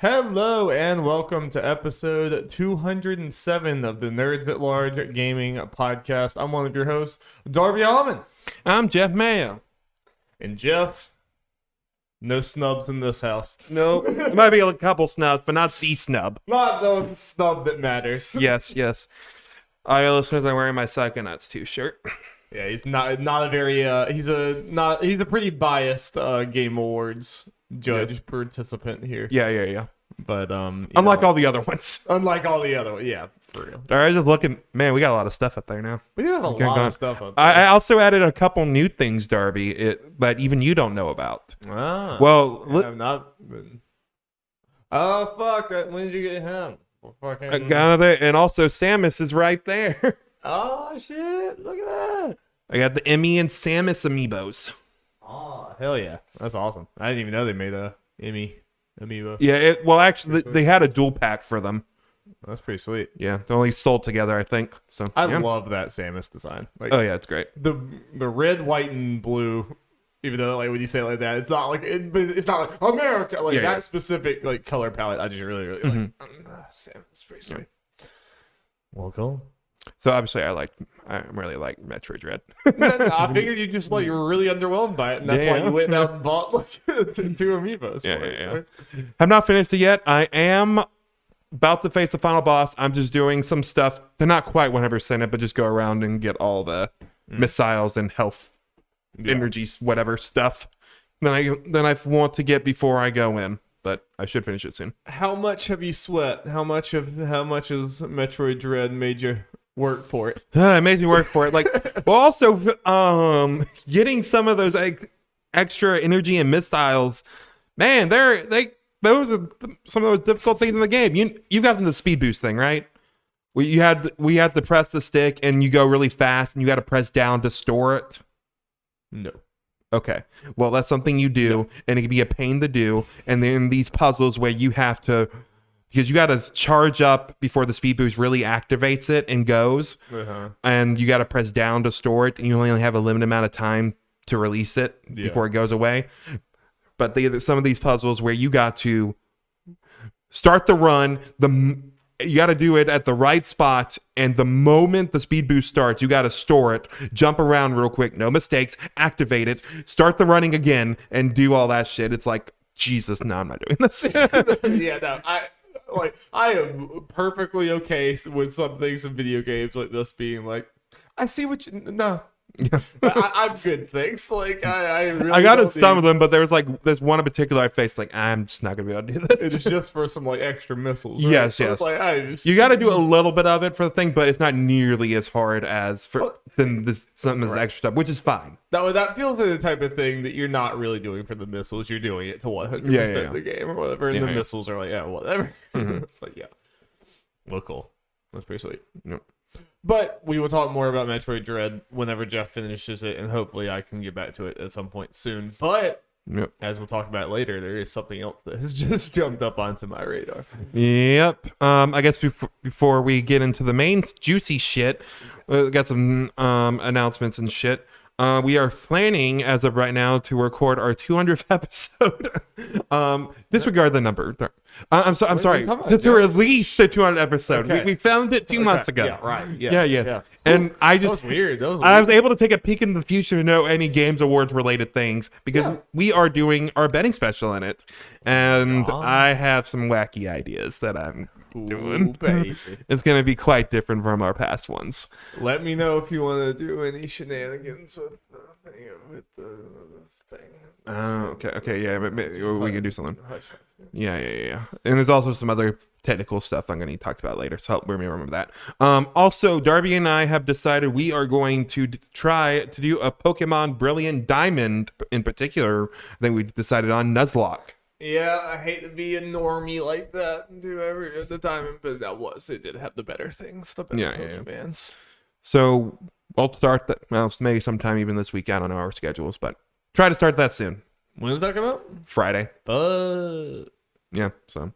Hello and welcome to episode 207 of the Nerds at Large Gaming Podcast. I'm one of your hosts, Darby Almond. I'm Jeff Mayo. And Jeff, no snubs in this house. No, there might be a couple snubs, but not the snub. Not the snub that matters. Yes. All your listeners, I'm wearing my Psychonauts 2 shirt. Yeah, he's not a very he's a pretty biased Game Awards judge participant here. Yeah. But Unlike all the other ones. unlike all the other ones, yeah, for real. All right, just looking, man, we got a lot of stuff up there now. We have a lot of stuff up there. I also added a couple new things, Darby, that even you don't know about. Ah, Well, I've not been. Oh fuck! When did you get him? Fucking. and also Samus is right there. Oh shit! Look at that. I got the Emmy and Samus amiibos. Oh hell yeah! That's awesome. I didn't even know they made a Emmy amiibo. Yeah, actually, they had a dual pack for them. That's pretty sweet. Yeah, they're only sold together, I think. So I yeah. love that Samus design. Like, Oh yeah, it's great. the red, white, and blue. Even though, like, when you say it like that, it's not like it's not like America. Like that specific like color palette, I just really like. Samus, it's pretty sweet. Well, cool. So obviously, I really like Metroid Dread. I figured you were really underwhelmed by it, and that's why you went out and bought like two amiibos. Yeah. I've not finished it yet. I am about to face the final boss. I'm just doing some stuff to not quite 100% it, but just go around and get all the missiles and health, energies, whatever stuff. Then I want to get before I go in, but I should finish it soon. How much have you sweat? How much has Metroid Dread made you work for it? It made me work for it. Like, well, also, getting some of those extra energy and missiles, man, those are some of those difficult things in the game. You got the speed boost thing, right? We had to press the stick and you go really fast, and you got to press down to store it. No. Okay. Well, that's something you do, and it can be a pain to do. And then these puzzles where you have to. Because you got to charge up before the speed boost really activates it and goes. And you got to press down to store it. And you only have a limited amount of time to release it before it goes away. But some of these puzzles where you got to start the run, you got to do it at the right spot. And the moment the speed boost starts, you got to store it, jump around real quick, no mistakes, activate it, start the running again, and do all that shit. It's like, Jesus, no, I'm not doing this. I am perfectly okay with some things in video games like this being like, I see what you no. Yeah. I'm good. Thanks. Like I really. I got in some of them, but there's one in particular I faced. Like, I'm just not gonna be able to do this. It's just for some like extra missiles. Right? Yes. You got to do a little bit of it for the thing, but it's not nearly as hard as something as extra stuff, which is fine. That feels like the type of thing that you're not really doing for the missiles. You're doing it to 100% the game or whatever, and the missiles are like, whatever. It's like, well, cool. That's pretty sweet. Yep. But we will talk more about Metroid Dread whenever Jeff finishes it, and hopefully I can get back to it at some point soon. But as we'll talk about later, there is something else that has just jumped up onto my radar. Yep. I guess before we get into the main juicy shit, we got some announcements and shit. We are planning, as of right now, to record our 200th episode. Disregard the number. I'm sorry. To release the 200th episode. Okay. We filmed it 2 months ago. Yeah, right. Yeah. And that was weird. I was able to take a peek into the future to know any Games Awards related things because we are doing our betting special in it. And I have some wacky ideas that I'm doing. Baby. It's going to be quite different from our past ones. Let me know if you want to do any shenanigans with the thing. Okay, yeah, we can do something. Yeah. And there's also some other technical stuff I'm going to need talked about later, so help me remember that. Also, Darby and I have decided we are going to try to do a Pokemon Brilliant Diamond in particular. I think we decided on Nuzlocke. Yeah, I hate to be a normie like that and do the diamond, but it did have the better things, the better Pokemans. So we'll start that, well, maybe sometime even this week. I don't know our schedules, but try to start that soon. When does that come out? Friday. Yeah, so.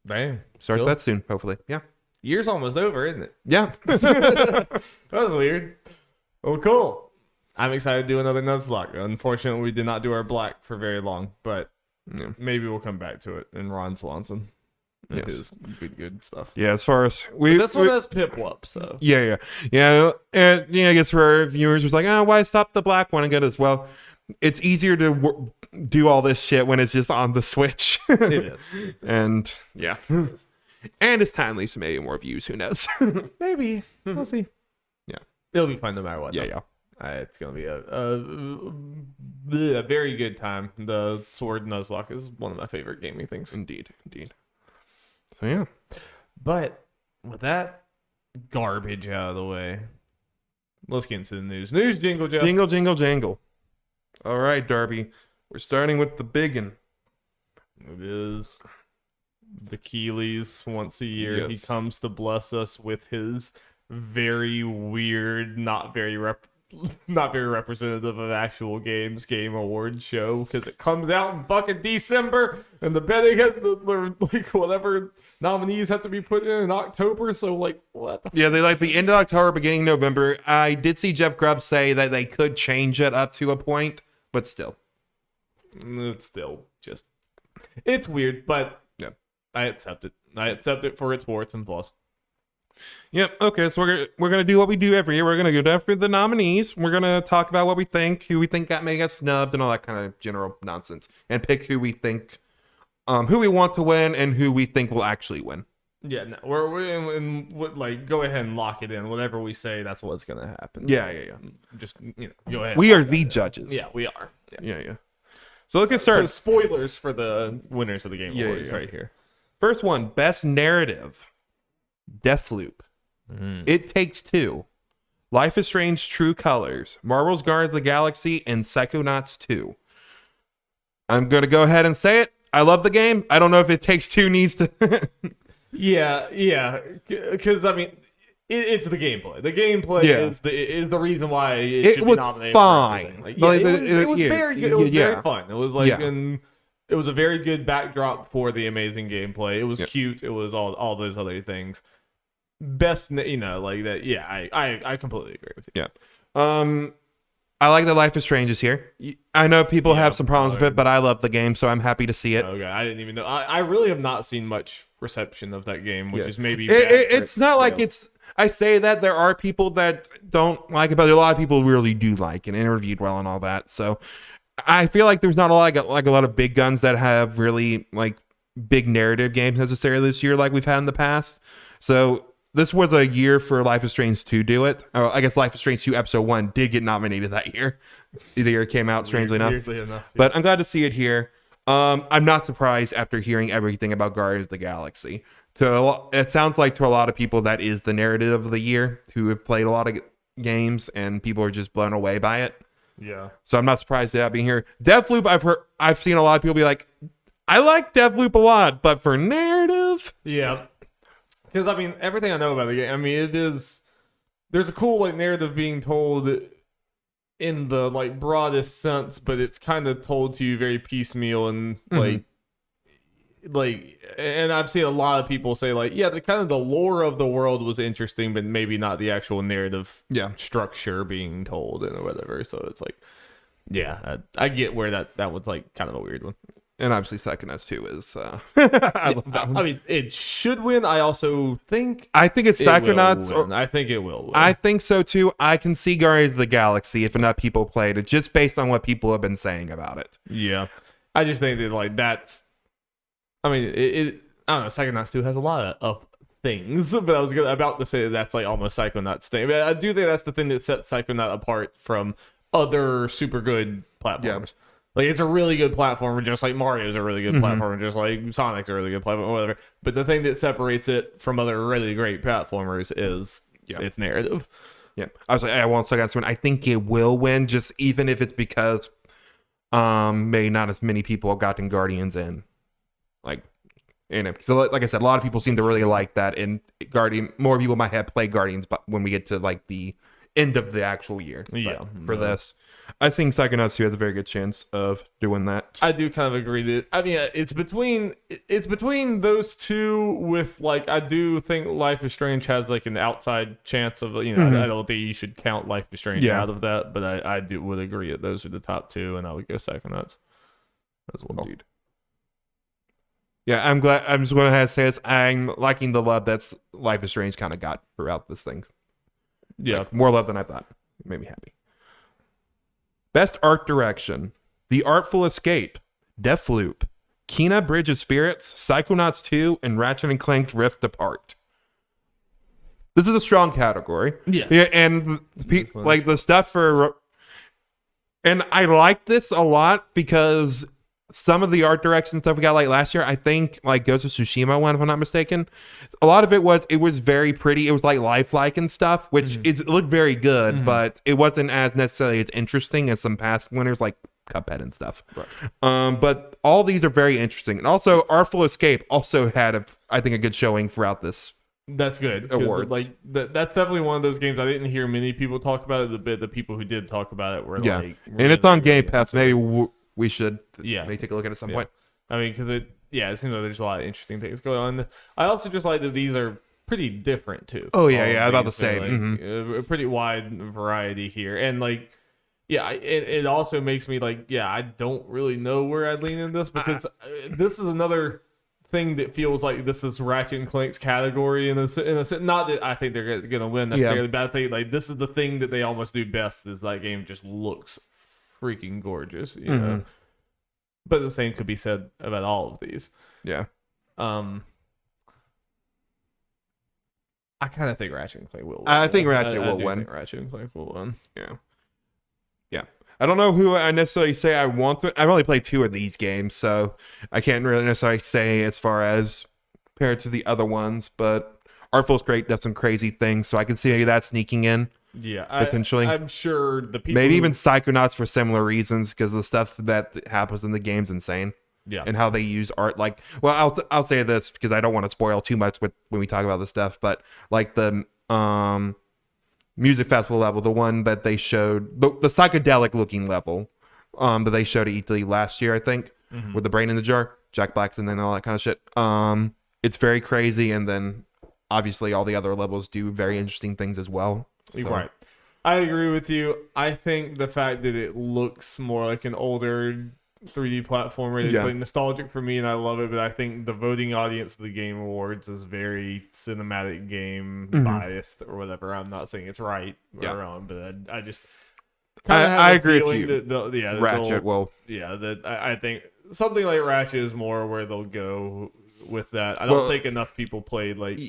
Damn. Start that soon, hopefully. Yeah. Year's almost over, isn't it? Yeah. That was weird. Oh, cool. I'm excited to do another Nuzlocke. Unfortunately, we did not do our black for very long, but Yeah. Maybe we'll come back to it in Ron Swanson. Yes. His good stuff. Yeah, as far as this one has Piplup, so yeah. And I guess for our viewers, was like, oh, why stop the black one and get as well? It's easier to do all this shit when it's just on the Switch. it is. And yeah, and it's timely, so maybe more views. Who knows? Maybe we'll see. Yeah, it'll be fun no matter what. Yeah. It's gonna be a very good time. The Sword Nuzlocke is one of my favorite gaming things. Indeed. So yeah, but with that garbage out of the way, let's get into the news. News jingle, Jeff. Jingle, jingle, jangle. All right, Darby, we're starting with the biggin. It is the Keeleys. Once a year, Yes. he comes to bless us with his very weird, not very representative of actual games game award show, because it comes out in fucking December and the betting has the like whatever nominees have to be put in October. So like what the Yeah, they like the end of October, beginning of November. I did see Jeff Grubb say that they could change it up to a point, but still. It's still just, it's weird, but yeah, I accept it. I accept it for its warts and flaws. Yep. Okay, so we're gonna do what we do every year. We're gonna go after the nominees. We're gonna talk about what we think, who we think may get snubbed, and all that kind of general nonsense, and pick who we think, who we want to win, and who we think will actually win. Yeah, no, we're like go ahead and lock it in. Whatever we say, that's what's gonna happen. Yeah. Just go ahead. We are the judges. Yeah, we are. Yeah. So let's get started. So spoilers for the winners of the game awards right here. First one, best narrative. Deathloop. It Takes Two. Life is Strange: True Colors. Marvel's Guardians of the Galaxy, and Psychonauts 2. I'm going to go ahead and say it. I love the game. I don't know if It Takes Two needs to... yeah. Because, I mean, it's the gameplay. The gameplay is the reason why it should be nominated. Fine. It was very good. It was very fun. It was like... It was a very good backdrop for the amazing gameplay. It was cute. It was all those other things. Best, like that. Yeah, I completely agree with you. Yeah. I like that Life is Strange is here. I know people have some problems with it, but I love the game, so I'm happy to see it. Okay, I didn't even know. I really have not seen much reception of that game, which is maybe it's not like it's... I say that there are people that don't like it, but a lot of people really do like it and interviewed well and all that. So I feel like there's not a lot of big guns that have really like big narrative games necessarily this year like we've had in the past. So this was a year for Life is Strange to do it. Oh, I guess Life is Strange 2 Episode 1 did get nominated that year. The year it came out, strangely enough. But I'm glad to see it here. I'm not surprised after hearing everything about Guardians of the Galaxy. It sounds like to a lot of people that is the narrative of the year, who have played a lot of games, and people are just blown away by it. Yeah. So I'm not surprised at that being here. Deathloop, I've seen a lot of people be like, I like Deathloop a lot, but for narrative, yeah. Because, I mean, everything I know about the game, I mean, there's a cool, like, narrative being told in the, like, broadest sense, but it's kind of told to you very piecemeal and, and I've seen a lot of people say, like, yeah, the lore of the world was interesting, but maybe not the actual narrative structure being told and whatever. So it's like, yeah, I get where that was, like, kind of a weird one. And obviously Psychonauts 2 is I love that one. I mean, it should win. I also think it's Psychonauts. I think it will win. I think so too. I can see Guardians of the Galaxy if enough people played it, just based on what people have been saying about it. Yeah. I just think that, like, that's, I mean, I don't know, Psychonauts 2 has a lot of things, but I was about to say that's like almost Psychonauts thing. But I do think that's the thing that sets Psychonaut apart from other super good platforms. Yeah. Like, it's a really good platformer, just like Mario's a really good platformer, just like Sonic's a really good platformer, whatever. But the thing that separates it from other really great platformers is its narrative. Yeah. I was like, I want Psychonauts to win. I think it will win, just even if it's because maybe not as many people have gotten Guardians in. Like, so like I said, a lot of people seem to really like that, and more people might have played Guardians, but when we get to like the end of the actual year, for this, I think Psychonauts 2 has a very good chance of doing that. I do kind of agree that, I mean, it's between those two. With, like, I do think Life is Strange has like an outside chance of, I don't think you should count Life is Strange out of that, but I would agree that those are the top two, and I would go Psychonauts as well. Indeed. Yeah, I'm glad. I'm just going to say this. I'm liking the love that's Life is Strange kind of got throughout this thing. Yeah, Like, more love than I thought. It made me happy. Best art direction: The Artful Escape, Deathloop, Kena Bridge of Spirits, Psychonauts 2, and Ratchet and Clank Rift Apart. This is a strong category. Yes. Yeah, and like the stuff for, and I like this a lot because some of the art direction stuff we got like last year, I think like Ghost of Tsushima one, if I'm not mistaken, a lot of it was very pretty. It was like lifelike and stuff, which it looked very good, but it wasn't as necessarily as interesting as some past winners like Cuphead and stuff. Right. But all these are very interesting, and also Artful Escape also had I think a good showing throughout this. That's good. Awards. Like that's definitely one of those games I didn't hear many people talk about it. The people who did talk about it were like, and it's on Game Pass. Maybe we should maybe take a look at it at some point. I mean, because it seems like there's a lot of interesting things going on. I also just like that these are pretty different too. Oh yeah, I was about to say a pretty wide variety here, and like. Yeah, it also makes me like, I don't really know where I'd lean in this because this is another thing that feels like this is Ratchet and Clank's category in a sense. Not that I think they're going to win necessarily, but I think like this is the thing that they almost do best is that game just looks freaking gorgeous, you know. But the same could be said about all of these. Yeah. I kind of think Ratchet and Clank will win. I think Ratchet will win. Think Ratchet and Clank will win. Yeah. I don't know who I necessarily say I want to. I've only played 2 of these games, so I can't really necessarily say as far as compared to the other ones, but Artful's great, does some crazy things, so I can see that sneaking in. Yeah, potentially. I'm sure the people maybe even Psychonauts for similar reasons, because the stuff that happens in the game's insane. Yeah, and how they use art. Like, well, I'll say this because I don't want to spoil too much when we talk about this stuff, but like the music festival level, the one that they showed, the psychedelic looking level that they showed at E3 last year, I think, with the brain in the jar, Jack Black's, and then all that kind of shit. It's very crazy, and then obviously all the other levels do very interesting things as well. So. Right. I agree with you. I think the fact that it looks more like an older 3D platformer, it's like nostalgic for me, and I love it. But I think the voting audience of the Game Awards is very cinematic game biased or whatever. I'm not saying it's right or wrong, but I just I agree with you. That Ratchet will. Yeah, that I think something like Ratchet is more where they'll go with that. I don't think enough people played like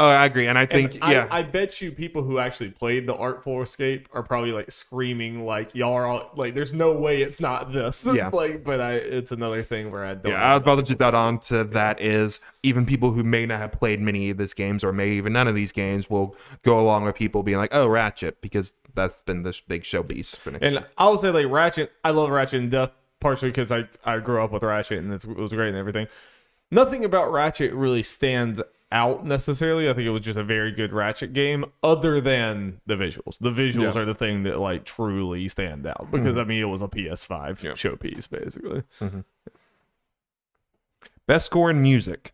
Oh, I agree, and I think I bet you people who actually played the Artful Escape are probably like screaming like y'all are all, like there's no way it's not this. Yeah. It's like, but it's another thing where I don't. Yeah, I was about to just add on to that is even people who may not have played many of these games or maybe even none of these games will go along with people being like, oh, Ratchet, because that's been this big showpiece for next year. I will say like Ratchet, I love Ratchet and Death partially because I grew up with Ratchet and it was great and everything. Nothing about Ratchet really stands out necessarily. I think it was just a very good Ratchet game other than the visuals. The visuals are the thing that like truly stand out because I mean it was a PS5 showpiece basically. Best score in music: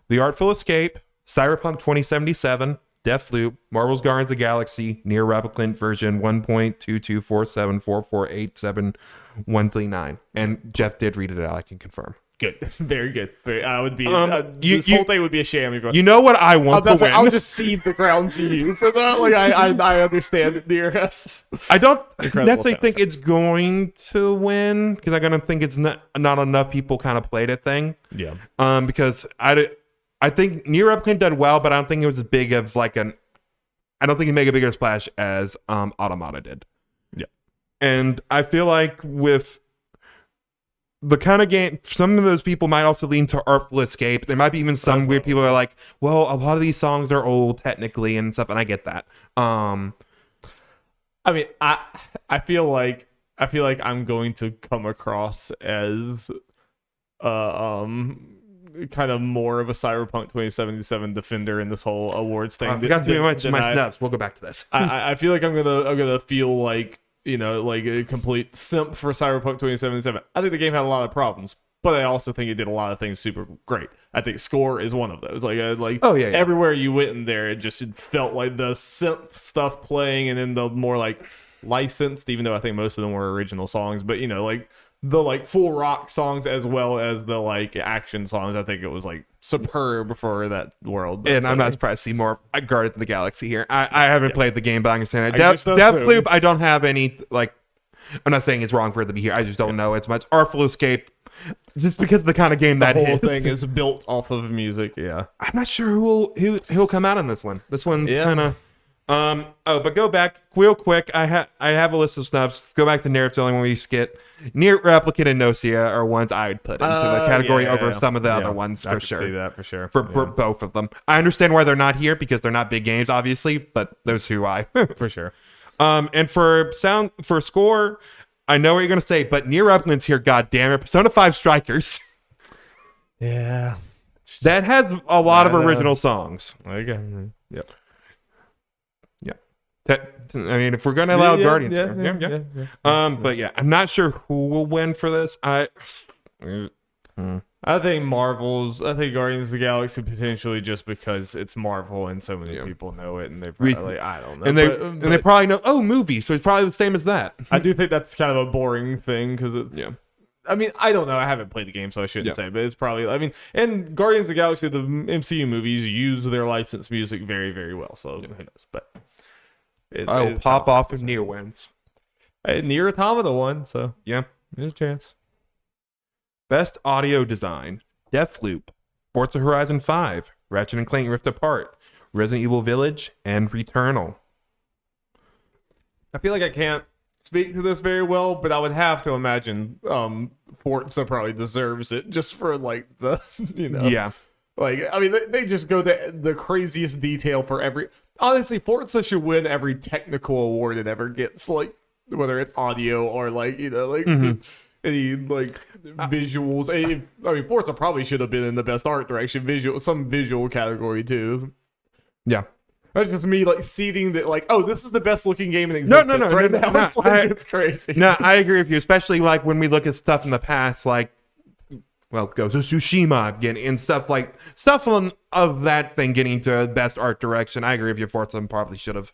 The Artful Escape, Cyberpunk 2077, Deathloop, Marvel's Guardians of the Galaxy, Nier Replicant version 1.22474487139. And Jeff did read it out, I can confirm. Good, very good. I would be. This whole thing would be a sham. You know what I want to win. I'll just cede the ground to you for that. Like I understand it, dear us. I don't necessarily think it's going to win because I'm gonna think it's not enough people kind of played it thing. Yeah. Because I think Nier Replicant did well, but I don't think it was as big of like an. I don't think it made a bigger splash as Automata did. Yeah. And I feel like with the kind of game, some of those people might also lean to Artful Escape. There might be even some weird people who are like, well, a lot of these songs are old technically and stuff, and I get that. I mean, I feel like I'm going to come across as kind of more of a Cyberpunk 2077 defender in this whole awards thing. We got too much in my snaps. We'll go back to this. I feel like I'm gonna feel like, you know, like a complete simp for Cyberpunk 2077. I think the game had a lot of problems, but I also think it did a lot of things super great. I think score is one of those. Everywhere you went in there, it just felt like the synth stuff playing, and then the more like licensed, even though I think most of them were original songs. But you know, like the like full rock songs as well as the like action songs. I think it was like superb for that world. And I'm not surprised to see more Guardians of the Galaxy here. I haven't played the game, but I understand that. I just assumed. Deathloop, I don't have any, like, I'm not saying it's wrong for it to be here. I just don't know as much. Artful Escape, just because of the kind of game The that whole is. thing is built off of music. Yeah. I'm not sure who'll come out on this one. This one's kind of but go back real quick. I have a list of snubs. Go back to narrative telling when we skip. Near Replicant and Nocia are ones I would put into the category over some of the other ones I for can sure. see that for sure. For both of them. I understand why they're not here because they're not big games, obviously, but those who I for sure. And for score, I know what you're gonna say, but Near Replicant's here. God damn it, Persona 5 Strikers. Yeah. That has a lot of original songs. Okay. Yep. I mean, if we're gonna allow Guardians, yeah. But yeah, I'm not sure who will win for this. I think Guardians of the Galaxy potentially just because it's Marvel and so many people know it, and they probably I don't know, and they probably know movie, so it's probably the same as that. I do think that's kind of a boring thing because it's I mean, I don't know. I haven't played the game, so I shouldn't say. But it's probably. I mean, and Guardians of the Galaxy, the MCU movies use their licensed music very, very well. So who knows? But I will pop off if Nier wins. Nier Automata won, so yeah, there's a chance. Best audio design: Deathloop, Forza Horizon 5, Ratchet and Clank Rift Apart, Resident Evil Village, and Returnal. I feel like I can't speak to this very well, but I would have to imagine Forza probably deserves it just for like the like I mean they just go to the craziest detail for every. Honestly, Forza should win every technical award it ever gets, like whether it's audio or like any like visuals. I mean, Forza probably should have been in the best art direction, some visual category too. Yeah. That's just me like seeding that like, oh, this is the best looking game in existence. No, it's crazy. No, I agree with you, especially like when we look at stuff in the past, like Ghost of Tsushima getting and stuff of that thing getting to best art direction. I agree with you. Forza probably should have.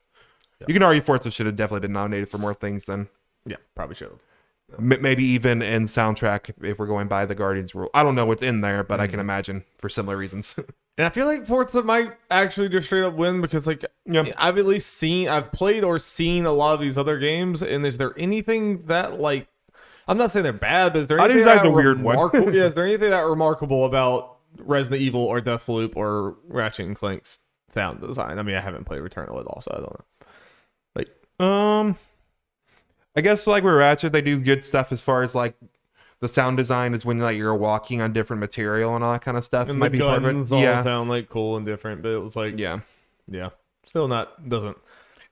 Yeah. You can argue Forza should have definitely been nominated for more things than. Yeah, probably should have. Maybe even in soundtrack if we're going by the Guardians rule. I don't know what's in there, but I can imagine for similar reasons. And I feel like Forza might actually just straight up win because like I've played or seen a lot of these other games, and is there anything that like I'm not saying they're bad, but is there anything that remarkable? Yeah, is there anything that remarkable about Resident Evil or Deathloop or Ratchet and Clank's sound design? I mean, I haven't played Returnal at all, so I don't know. Like, I guess like with Ratchet, they do good stuff as far as like the sound design is when like you're walking on different material and all that kind of stuff. And might the be part of it. all sound like cool and different, but it was like yeah, still doesn't.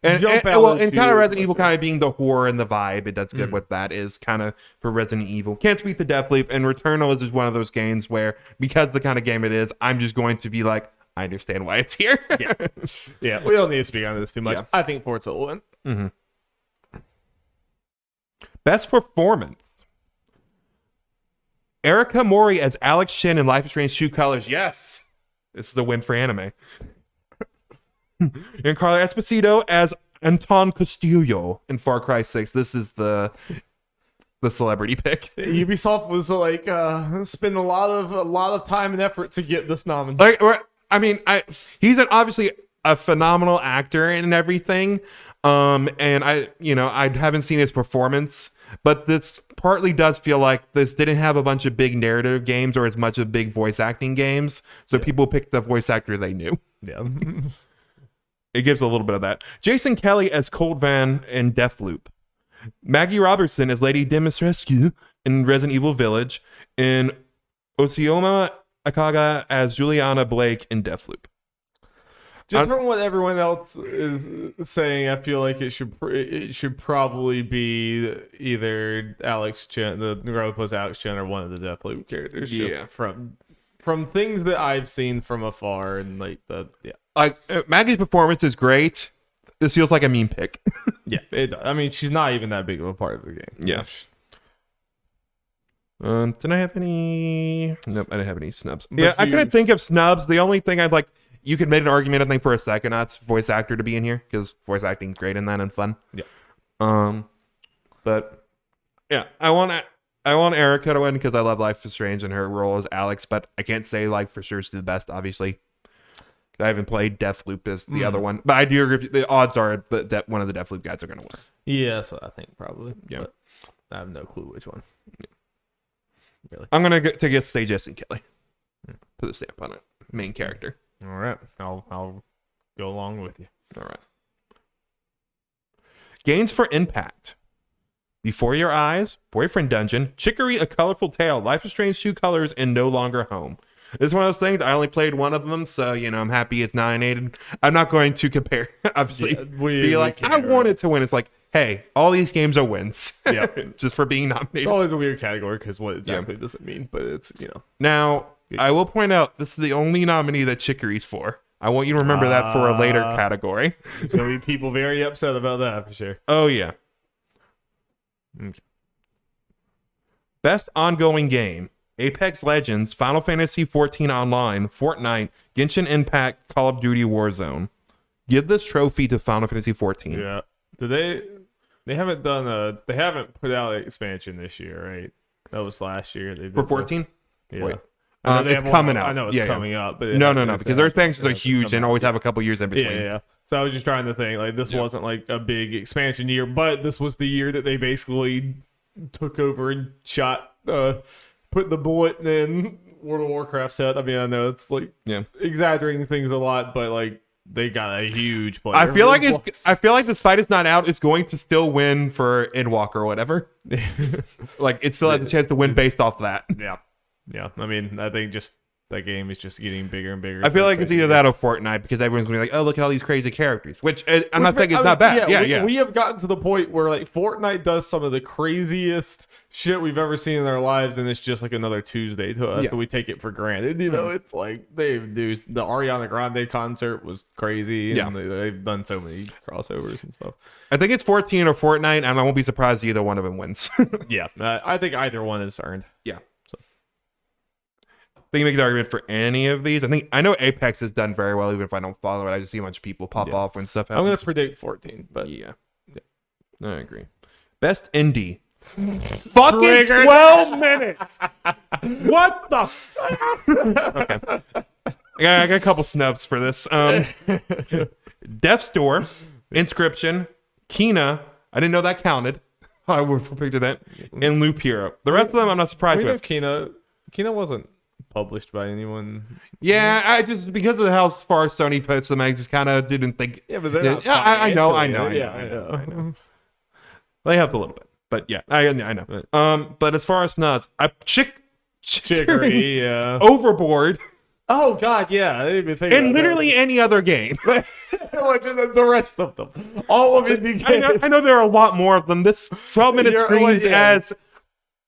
And kind of Resident Evil kind of being the horror and the vibe, it does good with that is kind of for Resident Evil. Can't speak to Deathloop, and Returnal is just one of those games where because of the kind of game it is, I'm just going to be like, I understand why it's here. Yeah, we don't need to speak on this too much. Yeah. I think Forza will win. Mm-hmm. Best performance. Erika Mori as Alex Shin in Life is Strange True Colors. Yes, this is a win for anime. And Carla Esposito as Anton Castillo in Far Cry 6. This is the celebrity pick. Ubisoft was like spend a lot of time and effort to get this nomination. Like, I mean, he's obviously a phenomenal actor and everything. And I haven't seen his performance, but this partly does feel like this didn't have a bunch of big narrative games or as much of big voice acting games. So people picked the voice actor they knew. Yeah. It gives a little bit of that. Jason Kelly as Cold Van in Deathloop. Maggie Robertson as Lady Dimitrescu in Resident Evil Village. And Osioma Akaga as Juliana Blake in Deathloop. Just from what everyone else is saying, I feel like it should probably be either Alex Chen, the girl who plays Alex Chen, or one of the Deathloop characters. Yeah. From things that I've seen from afar, and like Maggie's performance is great. This feels like a meme pick. Yeah, I mean, she's not even that big of a part of the game. Yeah. Did I have any? Nope, I didn't have any snubs. But I couldn't think of snubs. The only thing I'd like, you could make an argument, I think, for a second, that's voice actor to be in here because voice acting's great in that and fun. Yeah. But yeah, I want to. I want Erica to win because I love Life is Strange and her role as Alex, but I can't say like for sure she's the best, obviously. I haven't played Deathloop as the other one, but I do agree. The odds are that one of the Deathloop guys are going to win. Yeah, that's what I think probably. Yeah, but I have no clue which one. Yeah. Really, I'm gonna say Justin Kelly. Put a stamp on it. Main character. All right, I'll go along with you. All right. Gains for impact. Before Your Eyes, Boyfriend Dungeon, Chicory, A Colorful Tale, Life is Strange 2 Colors, and No Longer Home. It's one of those things. I only played one of them, so I'm happy it's nominated. I'm not going to compare. Obviously, I wanted to win. It's like, hey, all these games are wins. Yeah, just for being nominated. It's always a weird category because what exactly does it mean? But it's Now, I will point out this is the only nominee that Chicory's for. I want you to remember that for a later category. There's gonna be people very upset about that for sure. Oh yeah. Okay. Best ongoing game. Apex Legends, Final Fantasy XIV Online, Fortnite, Genshin Impact, Call of Duty Warzone. Give this trophy to Final Fantasy XIV. Yeah. They haven't put out an expansion this year, right? That was last year. They did For 14? Yeah. Wait. It's coming out. I know it's coming up, but no, because their expansions are huge and always have a couple years in between. Yeah. So I was just trying to think, like, this wasn't like a big expansion year, but this was the year that they basically took over and shot, put the bullet in World of Warcraft's head. I mean, I know it's like exaggerating things a lot, but like they got a huge player. I feel like despite it's not out, it's going to still win for Endwalker or whatever. Like it still has a chance to win based off that. Yeah, I mean, I think just that game is just getting bigger and bigger. I feel like it's either that or Fortnite because everyone's going to be like, oh, look at all these crazy characters, which I'm not saying it's not bad. Yeah. We have gotten to the point where like Fortnite does some of the craziest shit we've ever seen in our lives, and it's just like another Tuesday to us, so we take it for granted. It's like they do. The Ariana Grande concert was crazy, and they've done so many crossovers and stuff. I think it's 14 or Fortnite, and I won't be surprised either one of them wins. I think either one is earned. Yeah. I think you make the argument for any of these. I know Apex has done very well, even if I don't follow it. I just see a bunch of people pop off when stuff happens. I'm going to predict 14, but yeah. I agree. Best indie. Fucking 12 minutes. What the okay. I got a couple snubs for this. Death's Door, Inscription, Kena. I didn't know that counted. I would have picked that. And Loop Hero. The rest of them I'm not surprised with. Kena wasn't published by anyone. Yeah, I just because of how far Sony puts them, I just kind of didn't think. Yeah, but they're not. I know. They helped a little bit, but yeah, I know. But as far as nuts, Chicory, Overboard. Oh God, yeah, I didn't even think. And literally any other game. Like the rest of them, all of indie games. I know there are a lot more of them. This 12-minute screams as.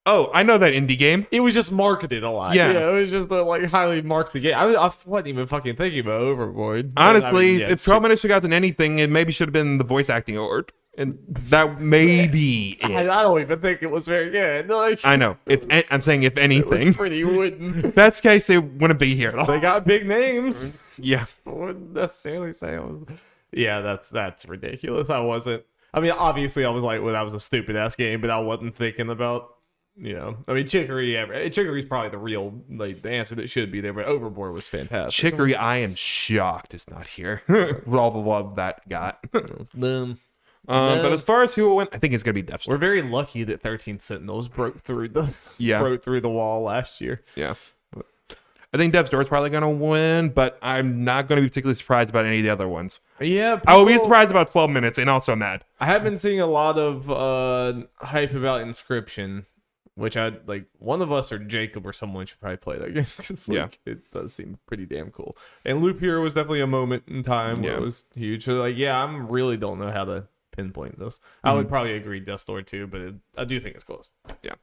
Oh, I know that indie game. It was just marketed a lot. Yeah, it was just a highly marketed game. I wasn't even fucking thinking about Overboard. Honestly, if 12 minutes should have gotten anything, it maybe should have been the voice acting award. And that may be it. I don't even think it was very good. Like, I know. I'm saying if anything. It was pretty wooden. Best case, it wouldn't be here at all. They got big names. Yeah. I wouldn't necessarily say it was. Yeah, that's ridiculous. I wasn't. I mean, obviously, I was like, well, that was a stupid ass game, but I wasn't thinking about. I mean, Chicory's probably the real, the answer that should be there, but Overboard was fantastic. Chicory, I am shocked it's not here. With all the love that got. But as far as who will win, I think it's going to be Death's Door. We're very lucky that 13 Sentinels broke through the wall last year. Yeah. I think Death's Door is probably going to win, but I'm not going to be particularly surprised about any of the other ones. Yeah. I will be surprised about 12 minutes and also mad. I have been seeing a lot of hype about Inscription. Which one of us or Jacob or someone should probably play that game because it does seem pretty damn cool. And Loop Hero was definitely a moment in time where it was huge. So I really don't know how to pinpoint this. I would probably agree Death's Door too, but I do think it's close. Yeah.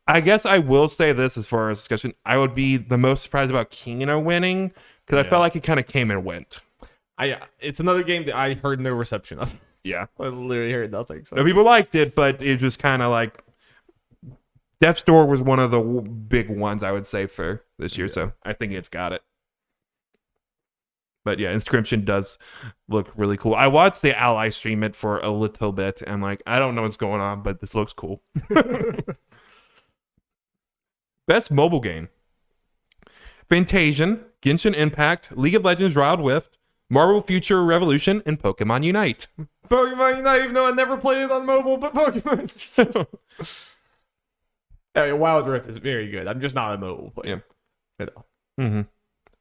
I guess I will say this as far as discussion. I would be the most surprised about Kena winning because I felt like it kind of came and went. It's another game that I heard no reception of. Yeah. I literally heard nothing. So. No, people liked it, but it was kind of like Death's Door was one of the big ones I would say for this year, so I think it's got it. But yeah, Inscription does look really cool. I watched the Ally stream it for a little bit, and I don't know what's going on, but this looks cool. Best mobile game. Fantasian, Genshin Impact, League of Legends Wild Rift, Marvel Future Revolution, and Pokemon Unite. Pokemon Unite, even though I never played it on mobile, but Pokemon. Wild Rift is very good. I'm just not a mobile player. Yeah. Mm-hmm.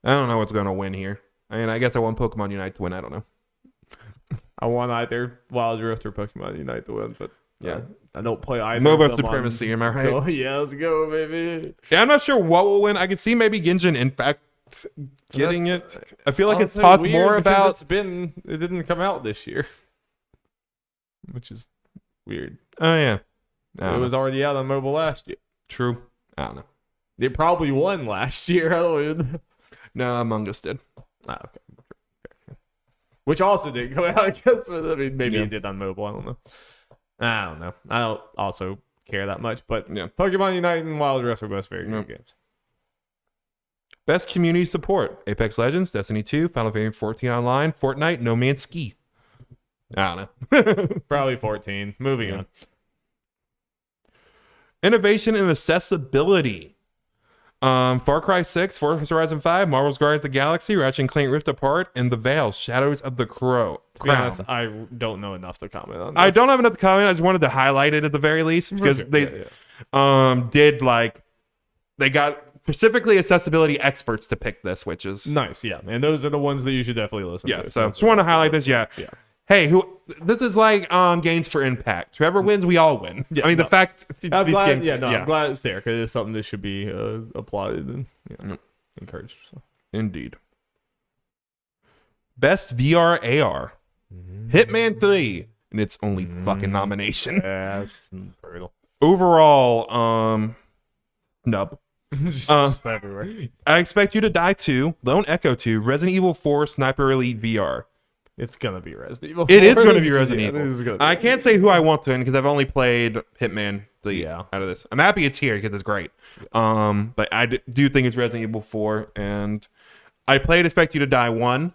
I don't know what's going to win here. I mean, I guess I want Pokemon Unite to win. I don't know. I want either Wild Rift or Pokemon Unite to win, but yeah, I don't play either. MOBA supremacy, am I right? Oh, yeah, let's go, baby. Yeah, I'm not sure what will win. I could see maybe Genshin Impact getting it. I feel like it's talked more about. It didn't come out this year, which is weird. Oh yeah, it was already out on mobile last year. True. I don't know. It probably won last year. No, Among Us did. Okay. Which also didn't come out, I guess. But I mean, maybe it did on mobile. I don't know. I don't also care that much. But Pokemon Unite and Wild Rift are both very good games. Best community support. Apex Legends, Destiny 2, Final Fantasy 14 Online, Fortnite, No Man's Ski. I don't know. Probably 14. Moving on. Innovation and accessibility. Far Cry 6, Forza Horizon 5, Marvel's Guardians of the Galaxy, Ratchet & Clank Rift Apart, and The Veil, Shadows of the Crown. To be honest, I don't know enough to comment on this. I don't have enough to comment. I just wanted to highlight it at the very least because they did they got specifically accessibility experts to pick this, which is nice. Yeah, and those are the ones that you should definitely listen to. So just want to highlight this. Yeah. Hey, this is like gains for impact. Whoever wins, we all win. I mean, the fact I'm glad. I'm glad it's there because it's something that should be applauded and encouraged. So. Indeed. Best VR AR, Hitman 3, and its only fucking nomination. That's brutal. Overall, snub. Just everywhere. I Expect You to Die 2, Lone Echo 2, Resident Evil 4, Sniper Elite VR. It's gonna be Resident Evil. It is gonna be Resident Evil. I can't say who I want to win because I've only played Hitman 3 out of this. I'm happy it's here because it's great. Yes. But I do think it's Resident Evil 4, and I played Expect You to Die 1,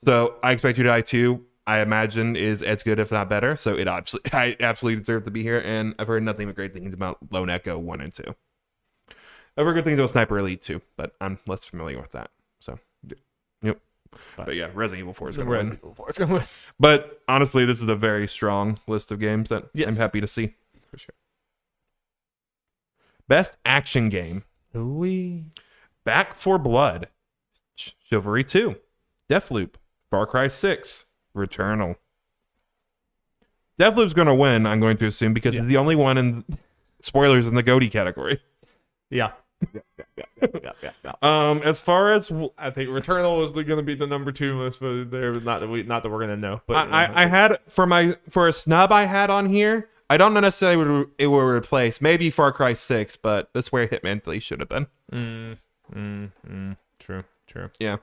so I Expect You to Die 2. I imagine is as good, if not better. So I absolutely deserve to be here, and I've heard nothing but great things about Lone Echo 1 and 2. I've heard good things about Sniper Elite 2, but I'm less familiar with that. So, yep. But yeah, Resident Evil 4 is going to win. But honestly, this is a very strong list of games that I'm happy to see. For sure. Best action game. Back 4 Blood, Chivalry 2, Deathloop, Far Cry 6, Returnal. Deathloop's going to win, I'm going to assume, because it's the only one in spoilers in the GOTY category. Yeah. As far as I think Returnal is going to be the number 2 list, but not that we're going to know. But I had for a snub I had on here. I don't know necessarily it will replace maybe Far Cry 6, but that's where Hitman 3 should have been. True. Yeah.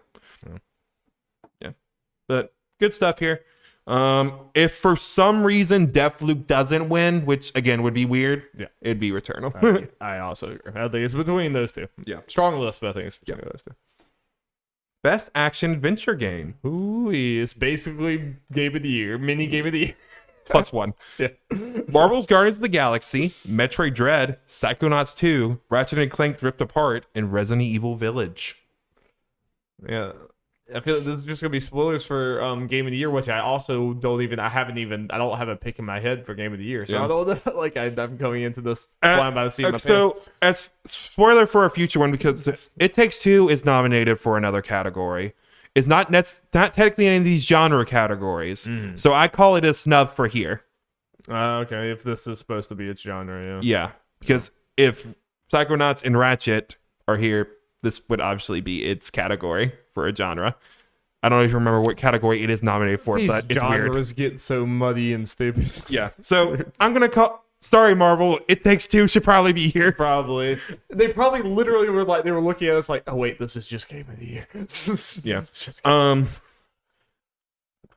But good stuff here. If for some reason Deathloop doesn't win, which again would be weird, it'd be Returnal. I also agree. I think it's between those two. Yeah, strong list, but I think it's between those two. Best action adventure game. It's basically game of the year, mini game of the year. +1. Yeah. Marvel's Guardians of the Galaxy, Metroid Dread, Psychonauts 2, Ratchet & Clank Rift Apart, and Resident Evil Village. Yeah. I feel like this is just gonna be spoilers for game of the year, which I also don't have a pick in my head for game of the year, so I don't know. Like I'm coming into this flying by the seat of my pants. So as spoiler for a future one, because It Takes Two is nominated for another category. It's not technically any of these genre categories, so I call it a snub for here. Okay, if this is supposed to be its genre, yeah, because if Psychonauts and Ratchet are here, this would obviously be its category for a genre. I don't even remember what category it is nominated for, but it's weird. Genres get so muddy and stupid. Yeah. So I'm going to call... Sorry, Marvel. It Takes Two should probably be here. Probably. They probably literally were like... They were looking at us like, oh, wait, this is just game of the year.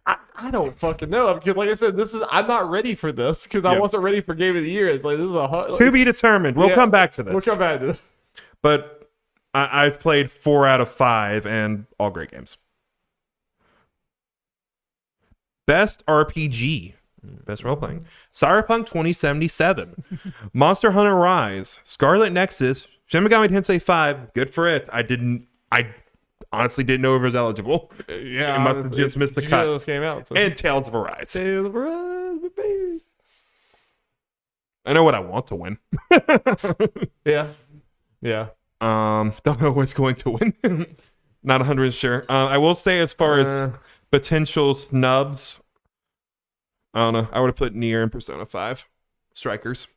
I don't fucking know. Because like I said, I'm not ready for this because I wasn't ready for game of the year. It's like, this is to be determined. We'll come back to this. We'll come back to this. But... I've played 4 out of 5 and all great games. Best RPG. Best role-playing. Cyberpunk 2077. Monster Hunter Rise. Scarlet Nexus. Shin Megami Tensei 5, good for it. I honestly didn't know it was eligible. Yeah, it must have just missed the cut. Just came out. So. And Tales of Arise. Tales of Arise, baby. I know what I want to win. Yeah. Don't know what's going to win. Not 100% sure. I will say as far as potential snubs, I don't know. I would have put Nier and Persona 5. Strikers.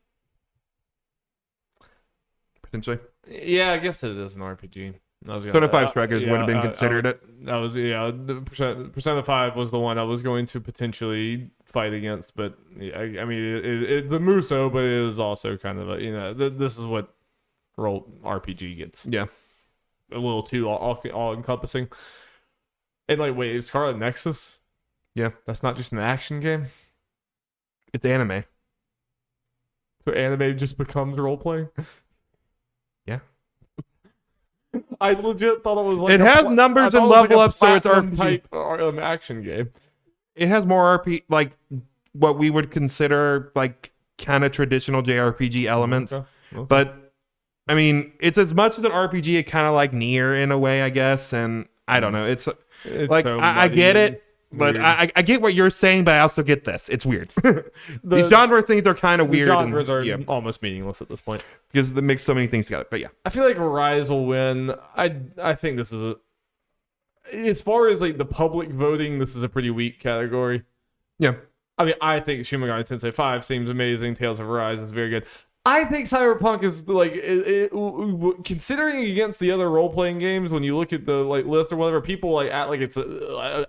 Potentially. Yeah, I guess it is an RPG. Persona 5 Strikers would have been considered it. That was, the Persona 5 was the one I was going to potentially fight against, but I mean, it's a Muso, but it is also kind of a, this is what role RPG gets. Yeah. A little too all encompassing. And like, wait, is Scarlet Nexus? Yeah. That's not just an action game? It's anime. So anime just becomes role playing? Yeah. I legit thought it was like it has numbers and level ups, so it's RPG type action game. It has more RP, like what we would consider like kind of traditional JRPG elements. Okay. But I mean, it's as much as an RPG, it kind of like Nier in a way, I guess. And I don't know. It's like so I get it. But I get what you're saying, but I also get this. It's weird. These genre things are kind of weird. Genres are almost meaningless at this point. Because they mix so many things together. But yeah. I feel like Rise will win. I think this is as far as like the public voting, this is a pretty weak category. Yeah. I mean, I think Shin Megami Tensei 5 seems amazing. Tales of Arise is very good. I think Cyberpunk is like considering against the other role-playing games. When you look at the like list or whatever, people like act like it's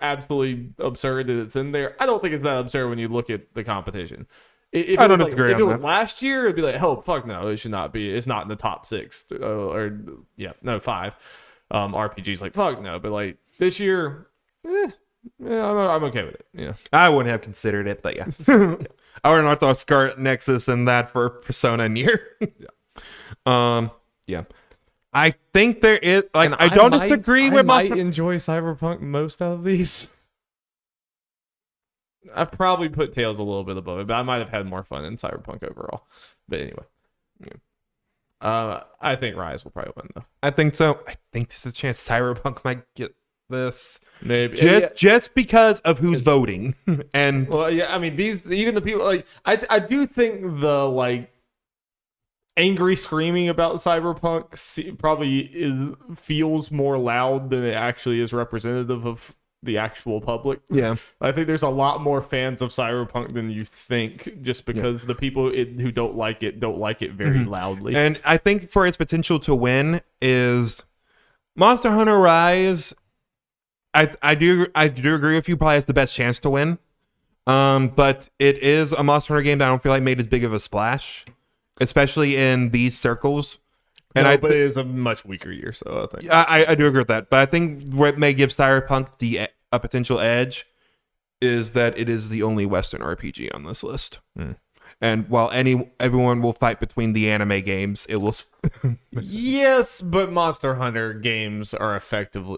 absolutely absurd that it's in there. I don't think it's that absurd when you look at the competition. If I don't disagree. If it was last year, it'd be like, oh fuck no, it should not be. It's not in the top 6 or 5 RPGs. Like fuck no, but like this year, yeah, I'm okay with it. Yeah, I wouldn't have considered it, but yeah. I would not thought Scarlet Nexus and that for Persona Nier. Yeah. I think there is like I don't disagree with I might enjoy Cyberpunk most out of these. I probably put Tales a little bit above it, but I might have had more fun in Cyberpunk overall. But anyway. I think Rise will probably win though. I think so. I think there's a chance Cyberpunk might get this. Maybe just because of who's voting. And well, yeah, I mean even the people like I do think the like angry screaming about Cyberpunk probably feels more loud than it actually is representative of the actual public. Yeah, I think there's a lot more fans of Cyberpunk than you think, just because the people who don't like it very loudly. And I think for its potential to win is Monster Hunter Rise. I do agree with you. Probably has the best chance to win. But it is a Monster Hunter game that I don't feel like made as big of a splash, especially in these circles. And but it is a much weaker year, so I think I do agree with that. But I think what may give Cyberpunk a potential edge is that it is the only Western RPG on this list. And while everyone will fight between the anime games, it will. Yes, but Monster Hunter games are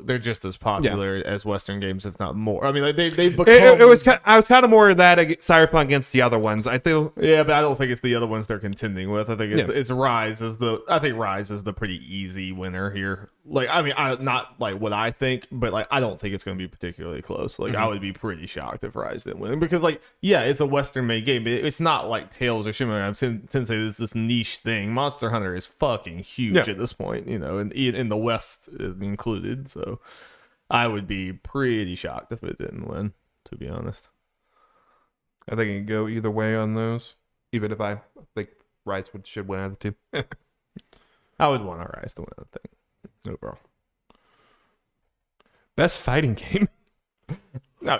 they're just as popular as Western games, if not more. I mean, like, they become. I was kind of more of that Cyberpunk against the other ones. I feel. Yeah, but I don't think it's the other ones they're contending with. I think it's Rise I think Rise is the pretty easy winner here. Like, I mean, not like what I think, but like I don't think it's going to be particularly close. Like, I would be pretty shocked if Rise didn't win, because like it's a Western-made game, but it's not like Tales or Shin Megami Tensei is this niche thing. Monster Hunter is fucking huge at this point, and in the West included. So I would be pretty shocked if it didn't win, to be honest. I think it can go either way on those, even if I think Rise should win out of the two. I would want Rise to win, I think. Overall, best fighting game. No.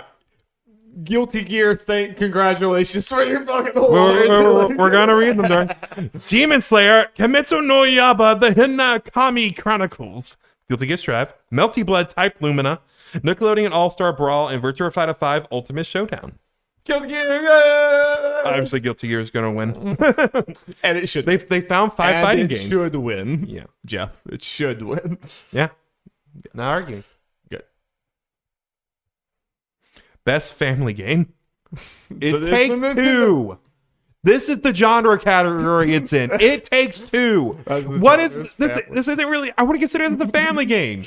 Guilty Gear, congratulations for your fucking award. We're gonna read them, darn. Demon Slayer, Kimetsu no Yaiba, The Hinakami Chronicles, Guilty Gear Strive, Melty Blood Type Lumina, Nickelodeon All-Star Brawl, and Virtua Fighter 5 Ultimate Showdown. Guilty Gear, yeah! Obviously, Guilty Gear is gonna win, and it should. They found 5 fighting games. It should win. Yeah, Jeff, it should win. Yeah, yes. Not arguing. Good. Best family game. It Takes Two. This is the genre category it's in. It Takes Two. What is this? This isn't really. I want to consider this a family game.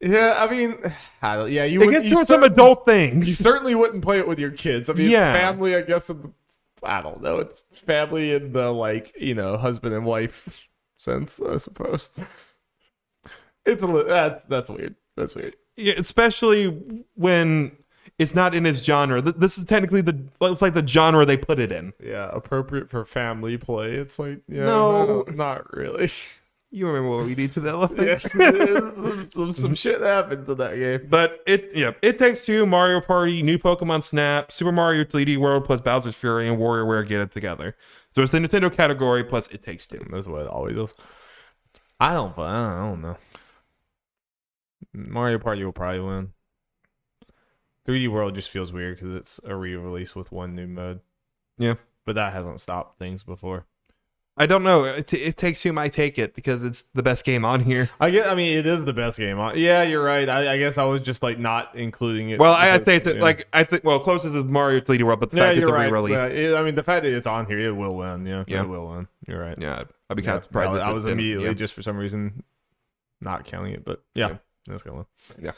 Yeah, I mean, yeah, It gets doing some adult things. You certainly wouldn't play it with your kids. I mean, Yeah. it's family, I guess. I don't know. It's family in the husband and wife sense, I suppose. It's that's weird. That's weird. Yeah, especially when it's not in his genre. This is technically it's like the genre they put it in. Yeah, appropriate for family play. It's like, yeah, No. not really. You remember what we need to know? Yeah, some shit happens in that game. But It Takes Two, Mario Party, New Pokemon Snap, Super Mario 3D World plus Bowser's Fury, and WarioWare Get It Together. So it's the Nintendo category plus It Takes Two. That's what it always is. I don't know. Mario Party will probably win. 3D World just feels weird because it's a re-release with one new mode. Yeah. But that hasn't stopped things before. I don't know. It Takes Two might take it because it's the best game on here. I mean, it is the best game. Yeah, you're right. I guess I was just like not including it. Well, I think closest is Mario 3D World, but the fact it's a re-release. I mean, the fact that it's on here, it will win. Yeah, it will win. You're right. Yeah, I'd be kind of surprised. I was immediately just for some reason not counting it, but yeah. That's gonna win. Yeah.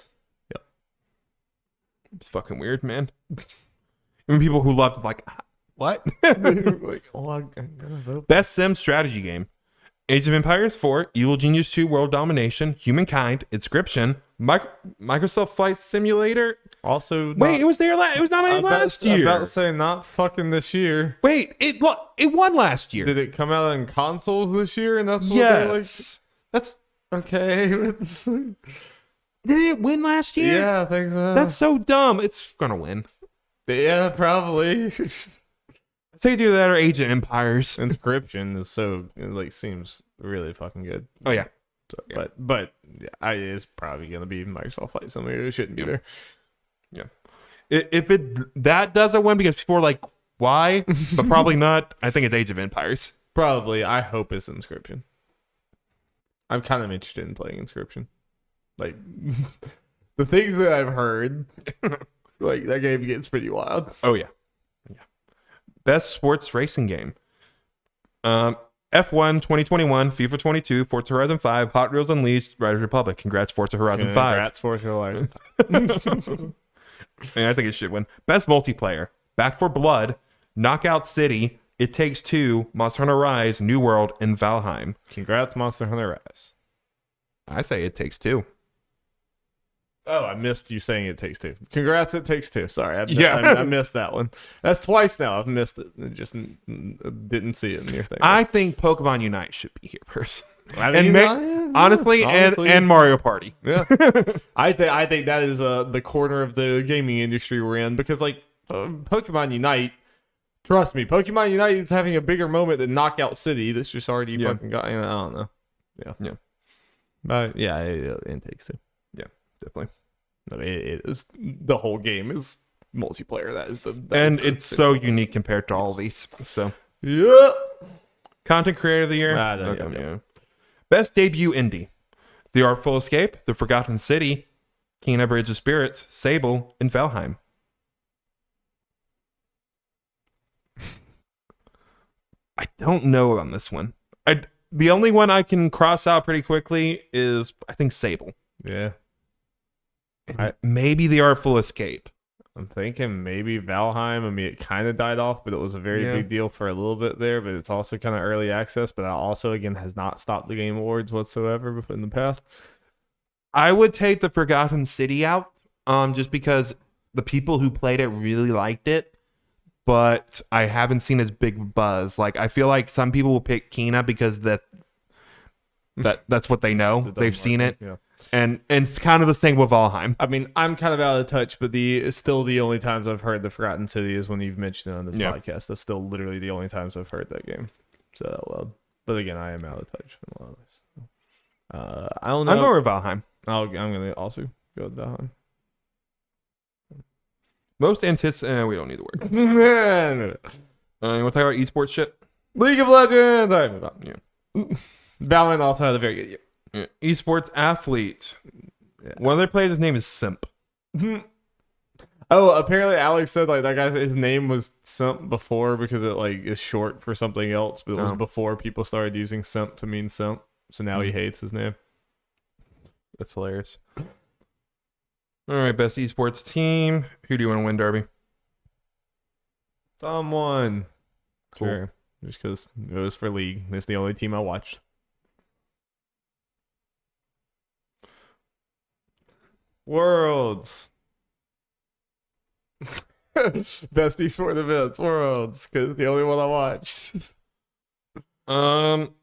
It's fucking weird, man. Even people who loved it, like, what? Like, I'm gonna vote. Best Sim strategy game: Age of Empires 4, Evil Genius 2, World Domination, Humankind, Inscription, Microsoft Flight Simulator. Also, wait, it was there. It was nominated last year. I'm about to say not fucking this year. Wait, it won last year. Did it come out in consoles this year? And that's what yes. That's okay. Did it win last year? Yeah, I think so. That's so dumb. It's gonna win. Yeah, probably. Say either that or Age of Empires. Inscription is seems really fucking good. Oh yeah. So, yeah. But yeah, it's probably gonna be Microsoft Flight Simulator. It shouldn't be there. Yeah. If that doesn't win because people are like, why? But probably not. I think it's Age of Empires. Probably. I hope it's Inscription. I'm kind of interested in playing Inscription. Like the things that I've heard, like that game gets pretty wild. Oh yeah. Best sports racing game: F1 2021, FIFA 22, Forza Horizon 5, Hot Wheels Unleashed, Riders Republic. Congrats, Forza Horizon 5. Congrats, Forza Horizon. I think it should win. Best multiplayer: Back 4 Blood, Knockout City, It Takes Two, Monster Hunter Rise, New World, and Valheim. Congrats, Monster Hunter Rise. I say It Takes Two. Oh, I missed you saying It Takes Two. Congrats, It Takes Two. Sorry, I missed that one. That's twice now. I've missed it. I just didn't see it in your thing. I think Pokemon Unite should be here first. I mean, honestly, and Mario Party. Yeah, I think that is the corner of the gaming industry we're in because like Pokemon Unite. Trust me, Pokemon Unite is having a bigger moment than Knockout City. That's just already fucking got. I don't know. Yeah. But yeah, it takes two. Yeah, definitely. I mean, it is the whole game is multiplayer. It's so unique compared to all these. So yeah. Content Creator of the Year. Yeah. Best debut indie: The Artful Escape, The Forgotten City, Kena Bridge of Spirits, Sable, and Valheim. I don't know on this one. The only one I can cross out pretty quickly is, I think, Sable. Yeah. Maybe The Artful Escape. I'm thinking maybe Valheim. I mean, it kind of died off, but it was a very big deal for a little bit there. But it's also kind of early access. But that also, again, has not stopped the Game Awards whatsoever in the past. I would take The Forgotten City out, just because the people who played it really liked it. But I haven't seen as big buzz. Like, I feel like some people will pick Kena because that's what they know. They've seen it. Yeah. And it's kind of the same with Valheim. I mean, I'm kind of out of touch, but still the only times I've heard The Forgotten City is when you've mentioned it on this podcast. That's still literally the only times I've heard that game. So, but again, I am out of touch in a lot of ways. I don't know. I'm going with Valheim. I'm going to also go with Valheim. Most anticipated. We don't need the word. You want to talk about esports shit? League of Legends. All right, move on. Yeah. Valorant also had a very good year. Yeah. Esports athlete. Yeah. One of their players' name is Simp. Oh, apparently Alex said like that guy, his name was simp before because it like is short for something else, but it was before people started using simp to mean simp. So now he hates his name. That's hilarious. All right, best esports team. Who do you want to win, Darby? Someone. Cool. Sure. Just because it was for League. It's the only team I watched. Worlds. Best esports events. Worlds. Because the only one I watched.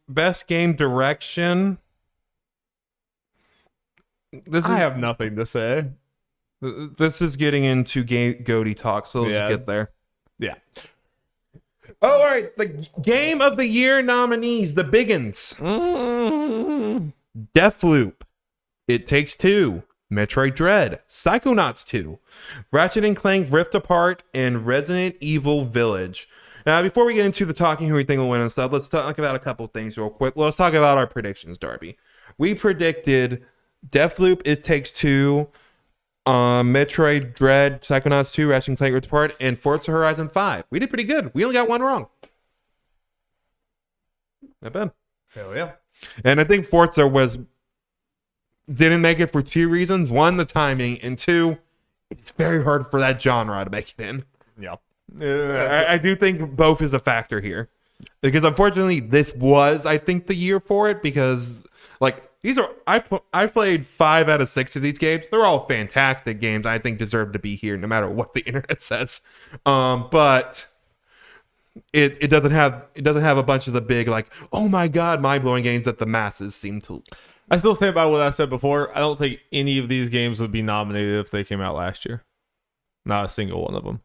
Best game direction. I have nothing to say. This is getting into GOATY talk, so let's get there. Yeah. Oh, all right. The Game of the Year nominees, the biggins. Deathloop, It Takes Two, Metroid Dread, Psychonauts 2, Ratchet & Clank Rift Apart, and Resident Evil Village. Now, before we get into the talking who we think will win and stuff, let's talk about a couple things real quick. Let's talk about our predictions, Darby. We predicted Deathloop, It Takes Two, Metroid Dread, Psychonauts 2, Ratchet & Clank Rift Apart, and Forza Horizon 5. We did pretty good. We only got one wrong. Not bad. Hell yeah. And I think Forza didn't make it for two reasons. One, the timing, and two, it's very hard for that genre to make it in. Yeah. I do think both is a factor here. Because unfortunately, this was, I think, the year for it because, like, I played 5 out of 6 of these games. They're all fantastic games. I think deserve to be here no matter what the internet says. But it doesn't have a bunch of the big like, oh my god, mind-blowing games that the masses seem to. I still stand by what I said before. I don't think any of these games would be nominated if they came out last year. Not a single one of them.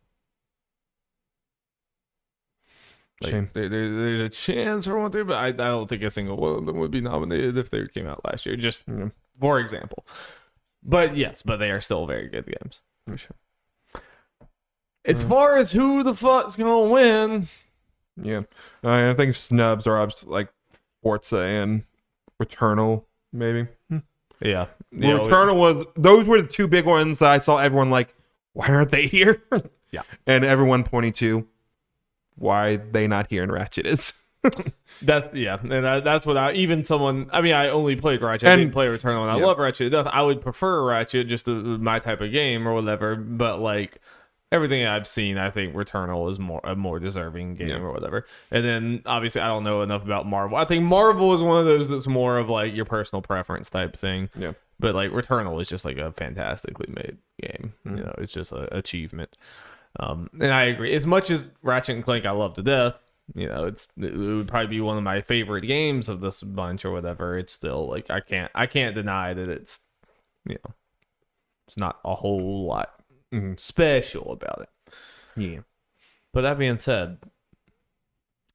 Like, there's a chance for one thing, but I don't think a single one of them would be nominated if they came out last year. Just for example. But yes, they are still very good games. For sure. As far as who the fuck's gonna win, yeah, I think snubs are like Forza and Returnal, maybe. Yeah, Returnal those were the two big ones that I saw everyone like, why aren't they here? Yeah, and everyone pointing to why they not here in Ratchet is. That's what I only played Ratchet. I didn't play Returnal, and I love Ratchet. I would prefer Ratchet, just my type of game or whatever. But like everything I've seen, I think Returnal is a more deserving game or whatever. And then obviously I don't know enough about Marvel. I think Marvel is one of those that's more of like your personal preference type thing. Yeah. But like Returnal is just like a fantastically made game. You know, it's just an achievement. And I agree. As much as Ratchet and Clank I love to death, you know, it would probably be one of my favorite games of this bunch or whatever. It's still like I can't deny that it's, you know, it's not a whole lot special about it. Yeah. But that being said,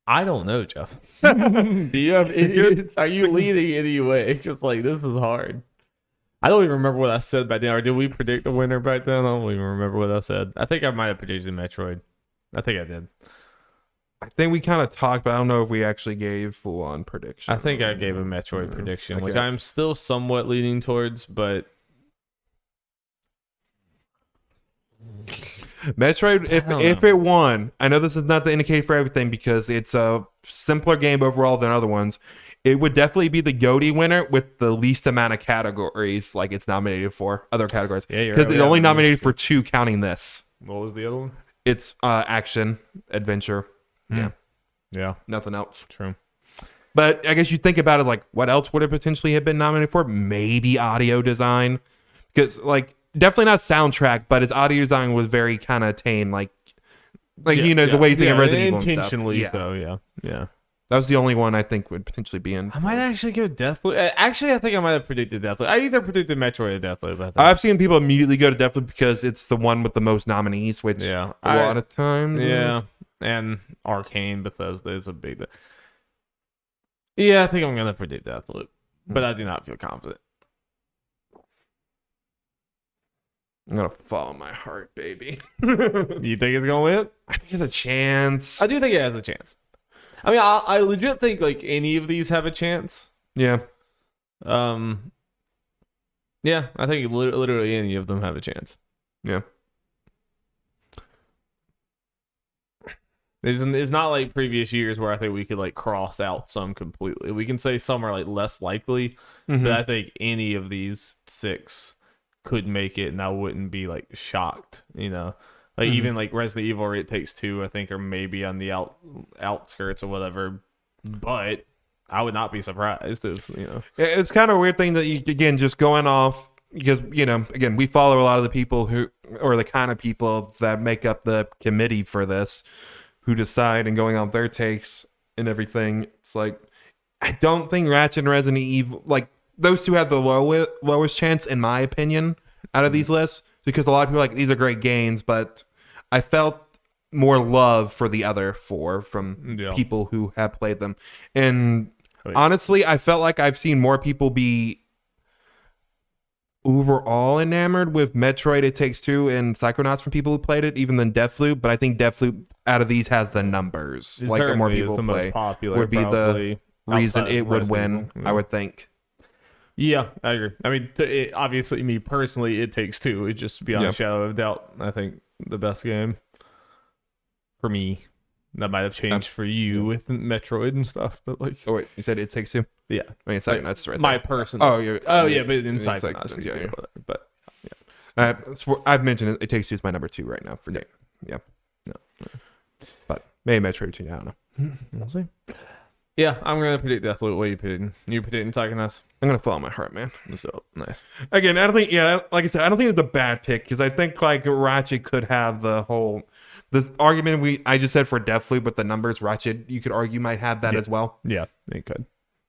I don't know, Jeff. Do you have any? Are you leading anyway? Because like this is hard. I don't even remember what I said back then. Or did we predict the winner back then? I don't even remember what I said. I think I might have predicted Metroid. I think I did. I think we kind of talked, but I don't know if we actually gave full-on prediction. I think I gave a Metroid prediction, which I'm still somewhat leaning towards, but Metroid, if it won, I know this is not the indicator for everything because it's a simpler game overall than other ones. It would definitely be the GOTY winner with the least amount of categories like it's nominated for other categories. Yeah, because it's only nominated for 2 counting this. What was the other one? It's action, adventure. Yeah. Nothing else. True. But I guess you think about it like what else would it potentially have been nominated for? Maybe audio design. Because like definitely not soundtrack, but his audio design was very kind of tame, the way you think of Resident Evil and stuff. Intentionally so, yeah. That was the only one I think would potentially be in. I might actually go Deathloop. Actually, I think I might have predicted Deathloop. I either predicted Metroid or Deathloop. I've seen people immediately go to Deathloop because it's the one with the most nominees, which a lot of times and Arcane, Bethesda is a big... Yeah, I think I'm going to predict Deathloop, but I do not feel confident. I'm going to follow my heart, baby. You think it's going to win? I think it's a chance. I do think it has a chance. I mean, I legit think like any of these have a chance. Yeah. Yeah, I think literally any of them have a chance. Yeah. It's not like previous years where I think we could like cross out some completely. We can say some are like less likely, but I think any of these 6 could make it, and I wouldn't be like shocked. Like even like Resident Evil or It Takes Two, I think are maybe on the outskirts or whatever, but I would not be surprised if It's kind of a weird thing that you, again, just going off because again, we follow a lot of the people or the kind of people that make up the committee for this, who decide and going on their takes and everything. It's like, I don't think Ratchet and Resident Evil, like, those two have the lowest chance, in my opinion, out of these lists, because a lot of people are like, these are great games, but I felt more love for the other 4 from people who have played them. And honestly, I felt like I've seen more people be overall enamored with Metroid, It Takes Two, and Psychonauts from people who played it, even than Deathloop. But I think Deathloop out of these has the numbers. It like the more certainly people is the play, most popular, would be the probably, reason outside it of would Resident win. Evil. I would think. Yeah, I agree. I mean, obviously, me personally, It Takes Two is just beyond a shadow of a doubt, I think, the best game for me. That might have changed for you with Metroid and stuff, but like, Oh wait, you said It Takes Two? yeah, I mean, Psychonauts right my there. personal. Oh yeah. But inside Psychonauts, yeah. But I've mentioned It Takes Two is my number 2 right now for game. Yeah. No. But maybe Metroid 2, I don't know. We'll see. Yeah, I'm gonna predict Deathloop. What are you predicting? You predicting Psychonauts? I'm gonna follow my heart, man. So nice. Again, I don't think. Yeah, like I said, I don't think it's a bad pick because I think like Ratchet could have this argument I just said for Deathloop, but the numbers Ratchet you could argue might have that as well. Yeah, it could.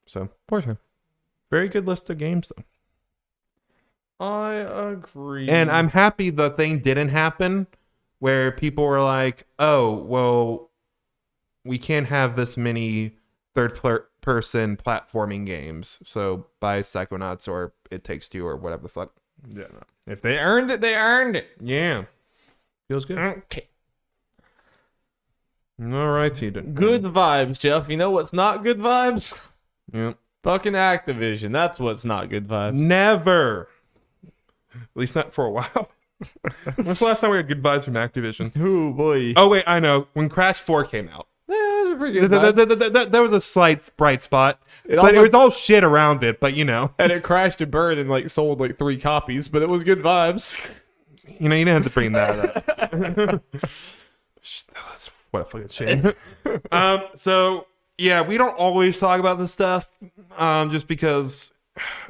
So For sure. very good list of games though. I agree. And I'm happy the thing didn't happen where people were like, "Oh, well, we can't have this many third-person platforming games, so buy Psychonauts or It Takes Two or whatever the fuck." Yeah, no. If they earned it, they earned it. Yeah, feels good. Okay. All right, T. Good vibes, Jeff. You know what's not good vibes? Yeah. Fucking Activision. That's what's not good vibes. Never. At least not for a while. When's the last time we had good vibes from Activision? Oh boy. Oh wait, I know. When Crash 4 came out. That was a pretty good vibe. There was a slight bright spot, It but it also- was all shit around it. But And it crashed and burned and like sold like 3 copies, but it was good vibes. you didn't have to bring that up. What a fucking shame. So yeah, we don't always talk about this stuff, just because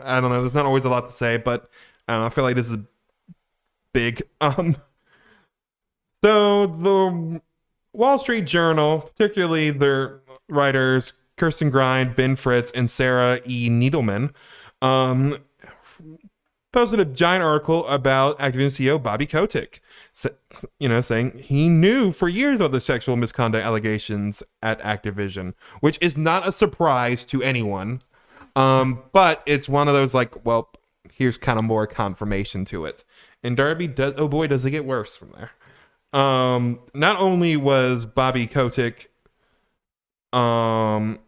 I don't know. There's not always a lot to say, but I don't know. I feel like this is big. So the Wall Street Journal, particularly their writers Kirsten Grind, Ben Fritz, and Sarah E. Needleman, posted a giant article about Activision CEO Bobby Kotick, saying he knew for years of the sexual misconduct allegations at Activision, which is not a surprise to anyone. But it's one of those like, well, here's kind of more confirmation to it. And Darby does, oh boy, does it get worse from there. Not only was Bobby Kotick, know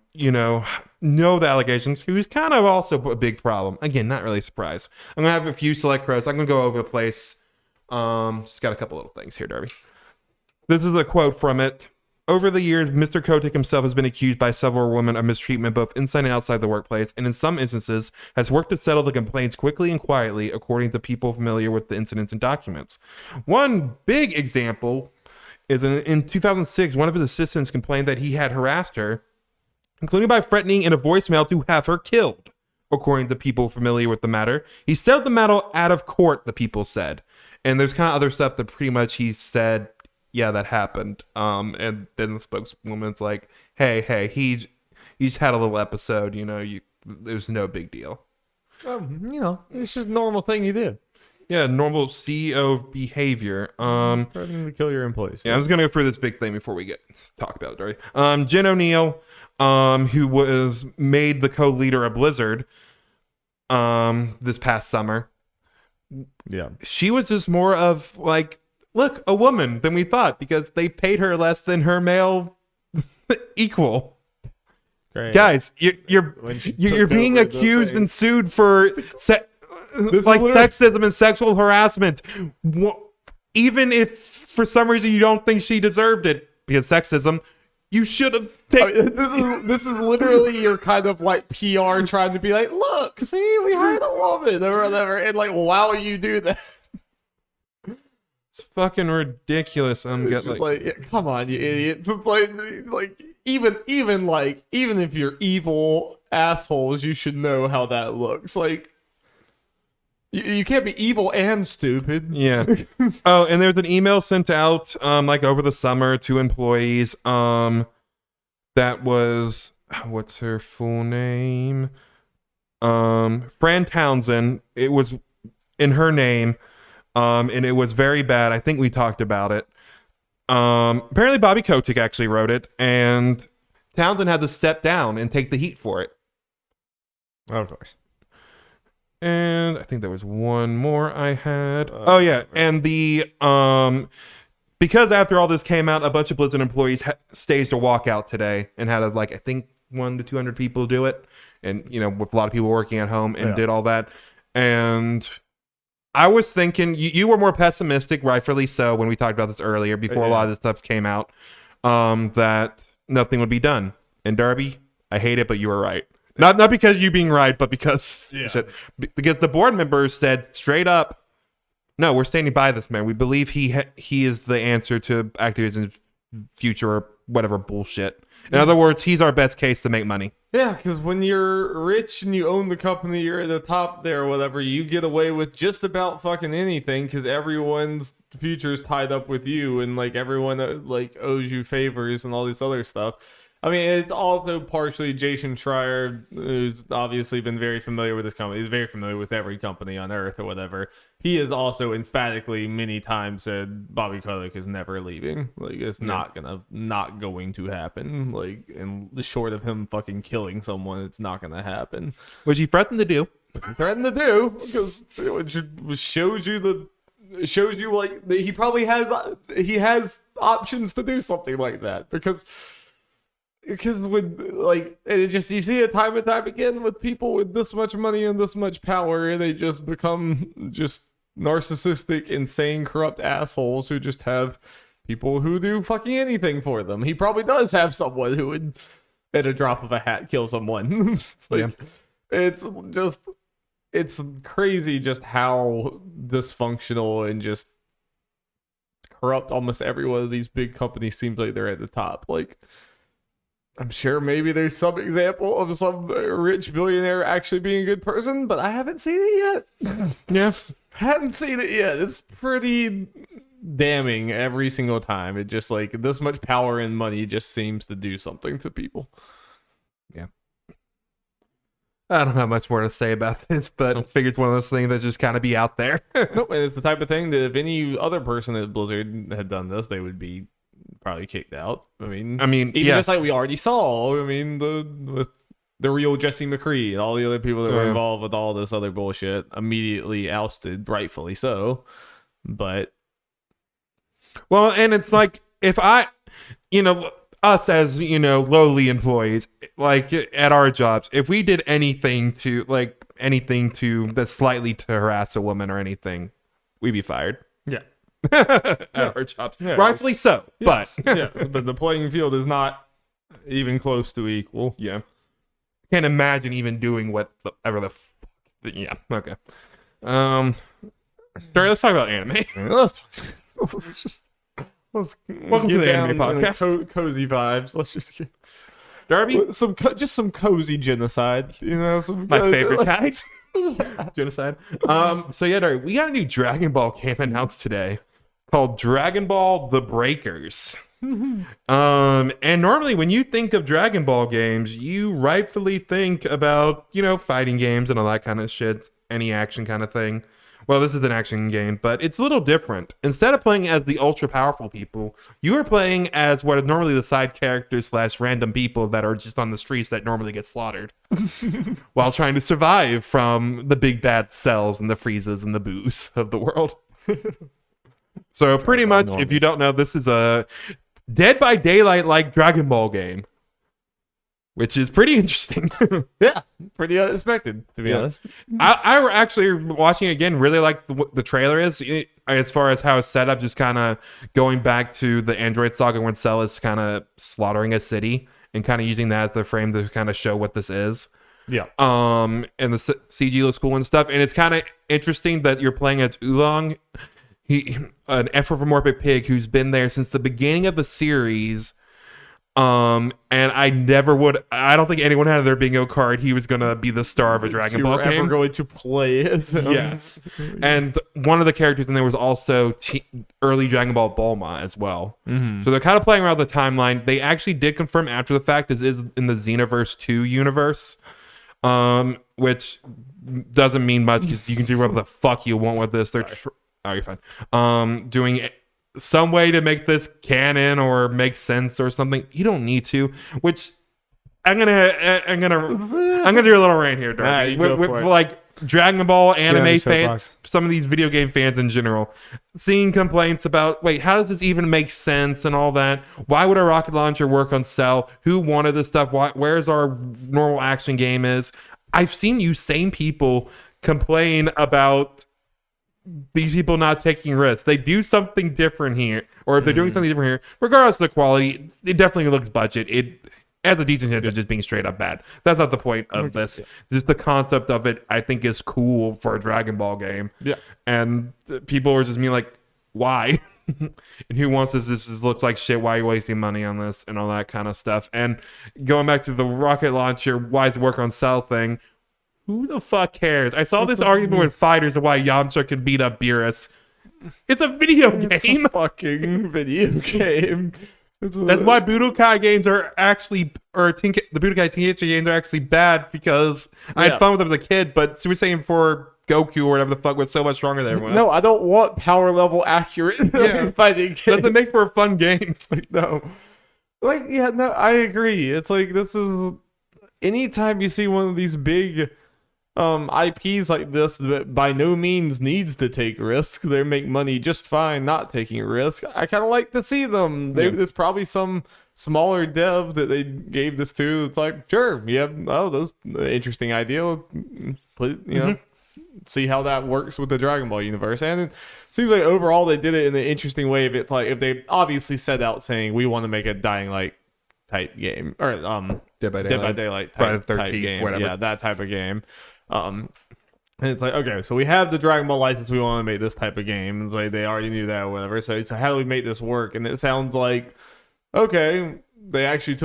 the allegations, he was kind of also a big problem. Again, not really a surprise. I'm gonna have a few select quotes. I'm gonna go over the place. Just got a couple little things here, Darby. This is a quote from it. Over the years, Mr. Kotick himself has been accused by several women of mistreatment both inside and outside the workplace, and in some instances has worked to settle the complaints quickly and quietly, according to people familiar with the incidents and documents. One big example is in 2006, one of his assistants complained that he had harassed her, including by threatening in a voicemail to have her killed, according to people familiar with the matter. He settled the matter out of court, the people said. And there's kind of other stuff that pretty much he said, yeah, that happened. And then the spokeswoman's like, hey, he just had a little episode, it was no big deal. It's just a normal thing you do. Yeah, normal CEO behavior. Threatening to kill your employees. Yeah, I was gonna go through this big thing before we talk about it, Dory. Jen O'Neill, who was made the co-leader of Blizzard, this past summer. Yeah, she was just more of like, look, a woman than we thought because they paid her less than her male equal. Great. Guys, you're being accused and sued for sexism and sexual harassment. Even if for some reason you don't think she deserved it, because sexism. You should have taken. This is literally your kind of like PR trying to be like, look, see, we hired a woman or whatever, and like, while you do that, It's fucking ridiculous. I'm getting like yeah, come on, you idiots! It's like even if you're evil assholes, you should know how that looks. Like you can't be evil and stupid. Yeah. Oh, and there's an email sent out like over the summer to employees. That was what's her full name? Fran Townsend. It was in her name. And it was very bad. I think we talked about it. Apparently Bobby Kotick actually wrote it, and Townsend had to step down and take the heat for it. Of course. And I think there was one more I had. Oh yeah, and the because after all this came out, a bunch of Blizzard employees staged a walkout today and had I think 100 to 200 people do it, and with a lot of people working at home and did all that. And I was thinking you were more pessimistic, rightfully so, when we talked about this earlier before a lot of this stuff came out, that nothing would be done. And Darby, I hate it, but you were right. Not because you being right, but because because the board members said straight up, no, we're standing by this man. We believe he is the answer to Activision's future or whatever bullshit. In other words, he's our best case to make money. Yeah, because when you're rich and you own the company, you're at the top there or whatever, you get away with just about fucking anything because everyone's future is tied up with you and like everyone owes you favors and all this other stuff. I mean, it's also partially Jason Schreier, who's obviously been very familiar with this company. He's very familiar with every company on Earth or whatever. He has also emphatically many times said Bobby Kotick is never leaving. Like, it's not going to happen. Like, and short of him fucking killing someone, it's not going to happen. Which he threatened to do. Because it shows you like that he probably has options to do something like that because with you see it time and time again with people with this much money and this much power, they just become just narcissistic, insane, corrupt assholes who just have people who do fucking anything for them. He probably does have someone who would, at a drop of a hat, kill someone. It's crazy just how dysfunctional and just corrupt almost every one of these big companies seems like they're at the top. Like, I'm sure maybe there's some example of some rich billionaire actually being a good person, but I haven't seen it yet. Haven't seen it yet. It's pretty damning every single time. It just like this much power and money just seems to do something to people. Yeah. I don't have much more to say about this, but I figured it's one of those things that just kind of be out there. Nope, and it's the type of thing that if any other person at Blizzard had done this, they would be probably kicked out. I mean, even just like we already saw. I mean, with the real Jesse McCree and all the other people that were involved with all this other bullshit immediately ousted, rightfully so. But well, and it's like if us as lowly employees, like at our jobs, if we did anything to that's slightly to harass a woman or anything, we'd be fired. Yeah. At our jobs, rightfully so. Yes, but yes, but the playing field is not even close to equal. Yeah, can't imagine even doing whatever the fuck. Yeah, okay. Sorry, let's talk about anime. Let's welcome to the anime podcast. Cozy vibes. Let's just get Darby, some cozy genocide. My favorite kind. Genocide. So yeah, Darby, we got a new Dragon Ball game announced today called Dragon Ball: The Breakers. And normally when you think of Dragon Ball games, you rightfully think about fighting games and all that kind of shit, any action kind of thing. Well, this is an action game, but it's a little different. Instead of playing as the ultra powerful people, you are playing as what is normally the side characters / random people that are just on the streets that normally get slaughtered while trying to survive from the big bad Cells and the Freezes and the Boos of the world. So pretty much, if you don't know, this is a Dead by Daylight like Dragon Ball game which is pretty interesting. Yeah, pretty unexpected, to be honest. I actually watching it again really like the trailer is as far as how it's set up, just kind of going back to the Android saga when Cell is kind of slaughtering a city and kind of using that as the frame to kind of show what this is. Yeah. And the CG looks cool and stuff, and it's kind of interesting that you're playing as Oolong, an anthropomorphic pig who's been there since the beginning of the series. And I don't think anyone had their bingo card he was gonna be the star of a Dragon Ball game. Ever going to play as him. Yes. And one of the characters in there was also early Dragon Ball Bulma as well. Mm-hmm. So they're kind of playing around the timeline. They actually did confirm after the fact is in the Xenoverse 2 universe, which doesn't mean much because you can do whatever the fuck you want with this. You're fine. Doing some way to make this canon or make sense or something. You don't need to, which I'm gonna do a little rant here, Darby. With like Dragon Ball anime fans, some of these video game fans in general, seeing complaints about, wait, how does this even make sense and all that? Why would a rocket launcher work on Cell? Who wanted this stuff? Where's our normal action game is? I've seen you same people complain about these people not taking risks. They do something different here, or if they're doing something different here, regardless of the quality, it definitely looks budget. It has a decent chance of just being straight up bad. That's not the point of this. Just the concept of it, I think, is cool for a Dragon Ball game. Yeah. And people were just being like, why? And who wants this? This just looks like shit. Why are you wasting money on this? And all that kind of stuff. And going back to the rocket launcher, why does it work on Cell thing? Who the fuck cares? I saw this argument with fighters of why Yamcha can beat up Beerus. It's a video game. It's a fucking video game. That's why Budokai games are actually, the Budokai Tenkaichi games are actually bad, because I had fun with them as a kid, but Super Saiyan 4 Goku or whatever the fuck was so much stronger than everyone else. No, I don't want power level accurate fighting games. Doesn't make for a fun game. It's like, no. Like, yeah, no, I agree. It's like, this is, anytime you see one of these big IPs like this that by no means needs to take risks, they make money just fine not taking a risk, I kind of like to see them. There's probably some smaller dev that they gave this to. It's like, sure, that's an interesting idea. Put, see how that works with the Dragon Ball universe. And it seems like overall they did it in an interesting way. It's like, if they obviously set out saying we want to make a Dying Light type game, or Dead by Daylight type game, whatever. Yeah, that type of game. And it's like, okay, so we have the Dragon Ball license, we want to make this type of game. It's like they already knew that or whatever. So how do we make this work? And it sounds like, okay, they actually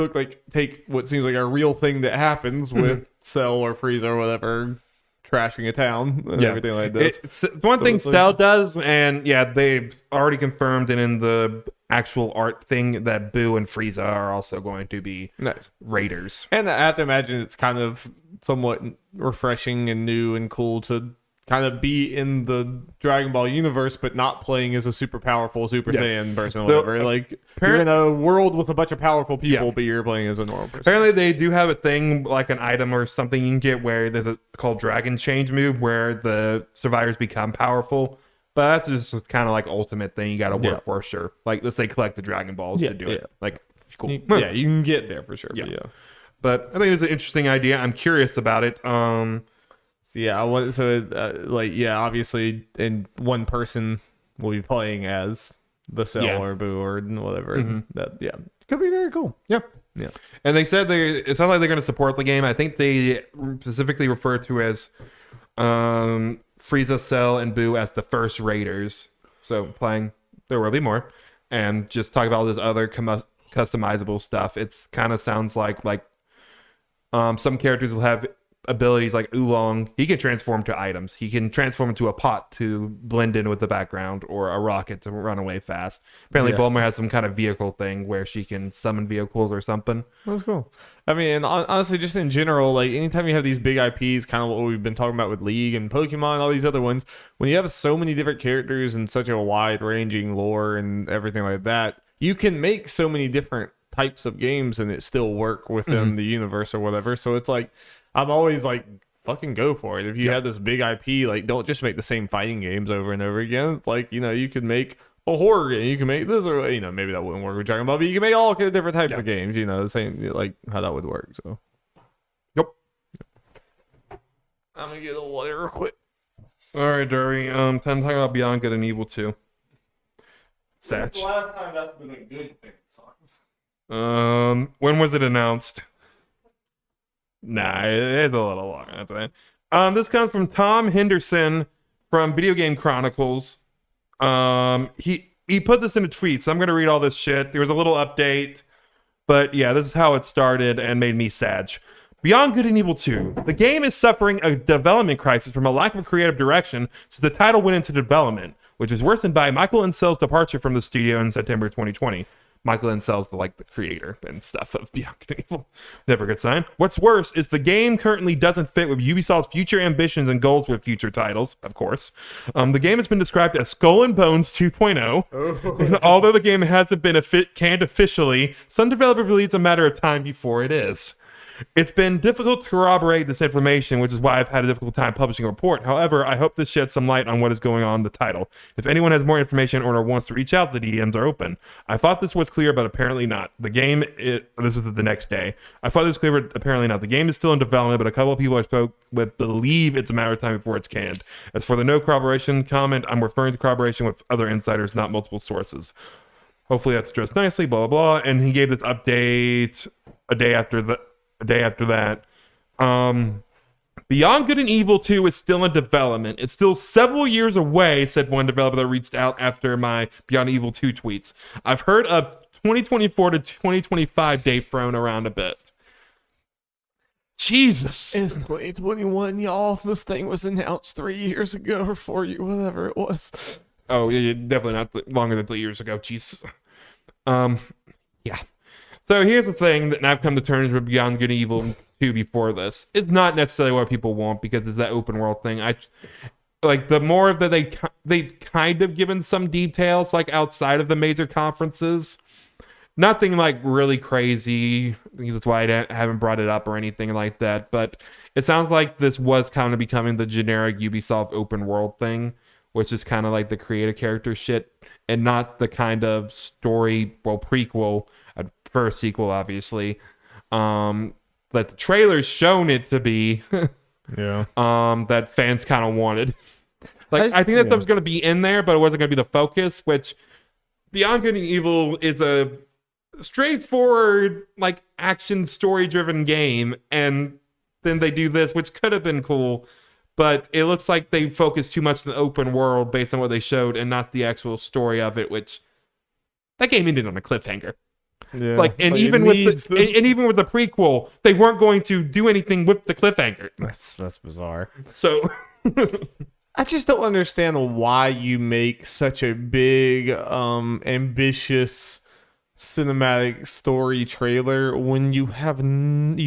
take what seems like a real thing that happens with Cell or Frieza or whatever trashing a town and everything like this. It's one thing Cell does, and they've already confirmed, and in the actual art thing, that Boo and Frieza are also going to be raiders. And I have to imagine it's kind of somewhat refreshing and new and cool to kind of be in the Dragon Ball universe, but not playing as a super powerful Super Saiyan person or whatever. Like, you're in a world with a bunch of powerful people, but you're playing as a normal person. Apparently, they do have a thing, like an item or something you can get, where there's a called Dragon Change move, where the survivors become powerful. But that's just kind of like ultimate thing you got to work for, sure. Like, let's say collect the Dragon Balls to do it. Like, cool. You can get there for sure. But I think it's an interesting idea. I'm curious about it. Obviously, in one person will be playing as the Cell or Boo or whatever. That could be very cool. Yeah. And they said it sounds like they're going to support the game. I think they specifically refer to as Frieza, Cell, and Boo as the first raiders. So there will be more, and just talk about all this other customizable stuff. It's kind of sounds like some characters will have abilities like Oolong. He can transform to items. He can transform into a pot to blend in with the background, or a rocket to run away fast. Apparently Bulma has some kind of vehicle thing where she can summon vehicles or something. That's cool. I mean, honestly, just in general, like, anytime you have these big IPs, kind of what we've been talking about with League and Pokemon, all these other ones, when you have so many different characters and such a wide-ranging lore and everything like that, you can make so many different types of games and it still work within the universe or whatever. So it's like, I'm always like, fucking go for it. If you have this big IP, like, don't just make the same fighting games over and over again. It's like, you could make a horror game. You can make this, or maybe that wouldn't work with Dragon Ball, but you can make all different types of games. The same like how that would work. So, Yep. I'm gonna get a water real quick. All right, Derry. Time to talk about Beyond Good and Evil 2. That's the last time that's been a good thing. When was it announced? Nah, it's a little long. That's it. This comes from Tom Henderson from Video Game Chronicles. He put this in a tweet, so I'm gonna read all this shit. There was a little update, but yeah, this is how it started and made me sad. Beyond Good and Evil 2. The game is suffering a development crisis from a lack of a creative direction since the title went into development, which was worsened by Michael Ansell's departure from the studio in September 2020. Michael Ansell's the creator and stuff of Beyond Good and Evil. Never a good sign. What's worse is the game currently doesn't fit with Ubisoft's future ambitions and goals with future titles, of course. The game has been described as Skull and Bones 2.0. And although the game hasn't been canned officially, some developer believes it's a matter of time before it is. It's been difficult to corroborate this information, which is why I've had a difficult time publishing a report. However, I hope this sheds some light on what is going on in the title. If anyone has more information or wants to reach out, the DMs are open. I thought this was clear, but apparently not. This is the next day. I thought this was clear, but apparently not. The game is still in development, but a couple of people I spoke with believe it's a matter of time before it's canned. As for the no corroboration comment, I'm referring to corroboration with other insiders, not multiple sources. Hopefully that's addressed nicely, blah, blah, blah. And he gave this update a day after that. Beyond Good and Evil 2 is still in development. It's still several years away, said one developer that reached out after my Beyond Evil 2 tweets. I've heard of 2024 to 2025 date thrown around a bit. Jesus. It's 2021, y'all. This thing was announced 3 years ago or 4 years, whatever it was. Oh, yeah, definitely not longer than 3 years ago. Jeez. Yeah. So here's the thing that I've come to terms with Beyond Good and Evil 2 before this. It's not necessarily what people want because it's that open world thing. The more that they've kind of given some details outside of the major conferences. Nothing really crazy. That's why I haven't brought it up or anything like that. But it sounds like this was kind of becoming the generic Ubisoft open world thing, which is kind of the creative character shit and not the kind of story, prequel. I'd prefer a sequel, obviously. That the trailer's shown it to be. Yeah. That fans kind of wanted. I think that stuff's going to be in there, but it wasn't going to be the focus, which Beyond Good and Evil is a straightforward, action story-driven game, and then they do this, which could have been cool, but it looks like they focused too much on the open world based on what they showed and not the actual story of it, which that game ended on a cliffhanger. Yeah, even with the prequel, they weren't going to do anything with the cliffhanger. That's bizarre. So I just don't understand why you make such a big, ambitious cinematic story trailer when you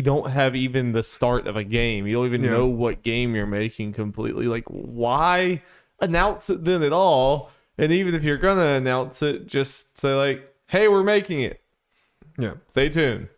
don't have even the start of a game. You don't even know what game you're making completely. Why announce it then at all? And even if you're gonna announce it, just say hey, we're making it. Yeah. Stay tuned.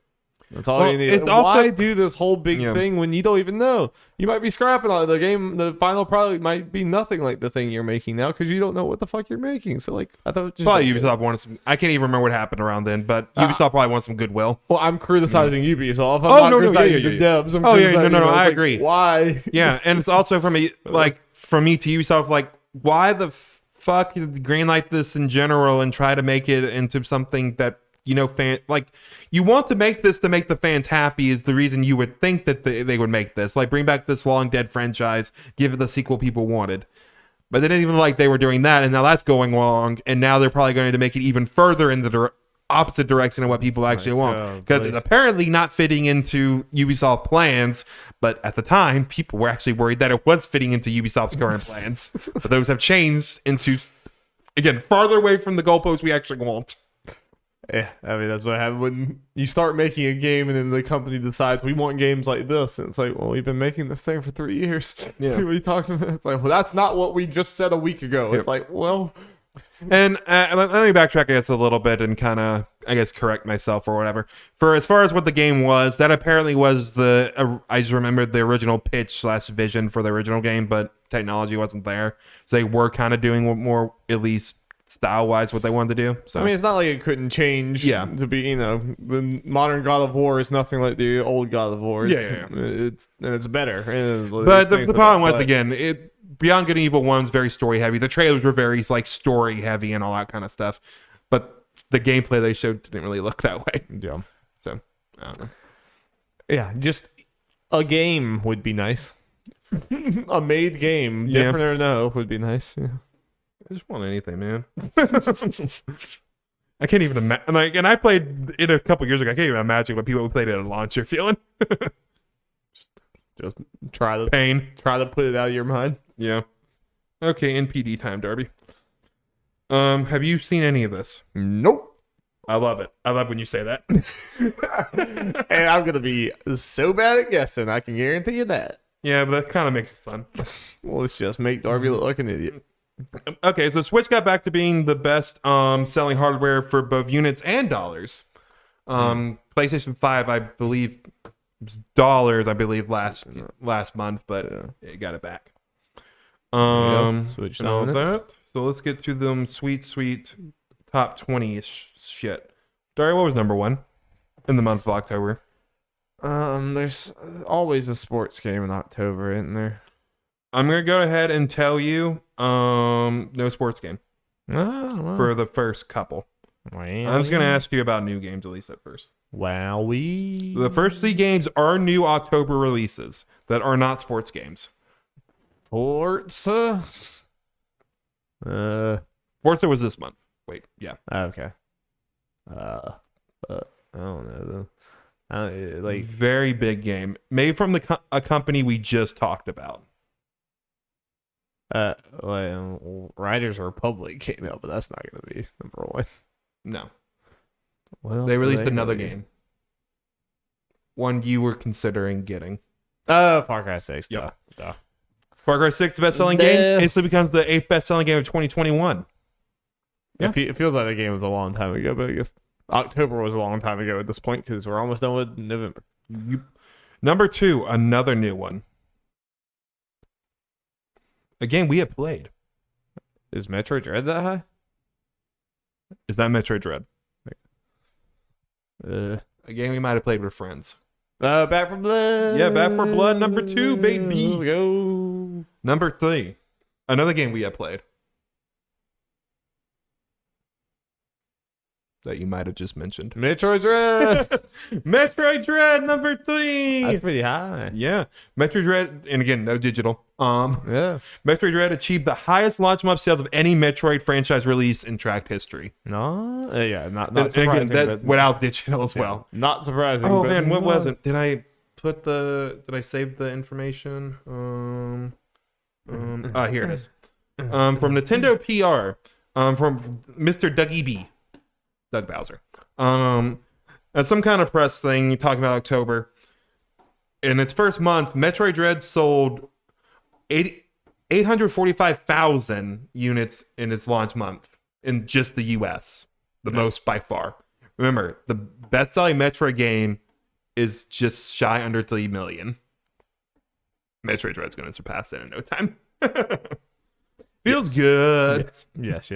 That's all you need. It's also, why do this whole big thing when you don't even know? You might be scrapping on it. The game, the final product might be nothing like the thing you're making now because you don't know what the fuck you're making. So I thought probably Ubisoft wanted some. I can't even remember what happened around then, but Ubisoft probably wants some goodwill. Well, I'm criticizing Ubisoft. I'm not criticizing the devs. I agree. Why? Yeah, and it's also from me to Ubisoft. Why the fuck greenlight this in general and try to make it into something that you want to make this to make the fans happy is the reason you would think that they would make this. Bring back this long dead franchise, give it the sequel people wanted. But they didn't even they were doing that, and now that's going wrong, and now they're probably going to make it even further in the opposite direction of what people actually want. Because it's apparently not fitting into Ubisoft plans, but at the time, people were actually worried that it was fitting into Ubisoft's current plans. But those have changed into, again, farther away from the goalposts we actually want. Yeah, that's what happens when you start making a game and then the company decides we want games like this. And it's well, we've been making this thing for 3 years. Yeah. What are you talking about? It's well, that's not what we just said a week ago. Yep. It's well... And let me backtrack, I guess, a little bit and kind of, correct myself or whatever. For as far as what the game was, that apparently was I just remembered the original pitch / vision for the original game, but technology wasn't there. So they were kind of doing more, at least style-wise what they wanted to do. So I mean, it's not like it couldn't change. Yeah. To be, the modern God of War is nothing like the old God of War. Yeah. It's better. But the problem was, again, Beyond Good and Evil 1's very story-heavy. The trailers were very, like, story-heavy and all that kind of stuff. But the gameplay they showed didn't really look that way. Yeah. So, I don't know. Yeah, just a game would be nice. A made game, Yeah. different or no, would be nice. Yeah. I just want anything, man. I can't even imagine. Like, and I played it a couple years ago. I can't even imagine what people who played it at launch are feeling. Just try to put it out of your mind. Yeah. Okay, NPD time, Darby. Have you seen any of this? Nope. I love it. I love when you say that. And I'm gonna be so bad at guessing. I can guarantee you that. Yeah, but that kind of makes it fun. Well, let's just make Darby look like an idiot. Okay, so Switch got back to being the best selling hardware for both units and dollars. PlayStation 5, I believe, was dollars, last month, but it got it back. Switch and all dominant. that. So let's get to them sweet top 20-ish shit. Dario, what was number 1 in the month of October? There's always a sports game in October, isn't there? I'm going to go ahead and tell you no sports game for the first couple. Wow. I'm just going to ask you about new games, at least at first. Wowee. The first 3 games are new October releases that are not sports games. Forza. Forza was this month. Wait, yeah. Okay. I don't know though. Very big game. Made from a company we just talked about. Riders Republic came out, but that's not gonna be number 1. No. What else They released did another release? game. One you were considering getting. Far Cry 6. Yep. Duh. Far Cry 6, the best-selling game, instantly becomes the 8th best-selling game of 2021. Yeah. It feels like the game was a long time ago, but I guess October was a long time ago at this point because we're almost done with November. Number 2, another new one. A game we have played. Is Metroid Dread that high? Is that Metroid Dread? A game we might have played with friends. Back for Blood. Yeah, Back for Blood, number 2, baby. Let's go. Number 3, another game we have played. That you might have just mentioned. Metroid Dread. Metroid Dread, number 3. That's pretty high. Yeah. Metroid Dread, and again, no digital. Yeah. Metroid Dread achieved the highest launch month sales of any Metroid franchise release in tracked history. No. Yeah, not And surprising. again, that without digital as yeah, well. not surprising. Oh but man, what no. was it? Did I save the information? Here it is. From Nintendo PR, from Mr. Dougie B. Doug Bowser. As some kind of press thing talking about October. In its first month, Metroid Dread sold 845,000 units in its launch month in just the US. The most by far. Remember, the best-selling Metroid game is just shy under 3 million. Metroid Dread's going to surpass that in no time. Feels good. Yes.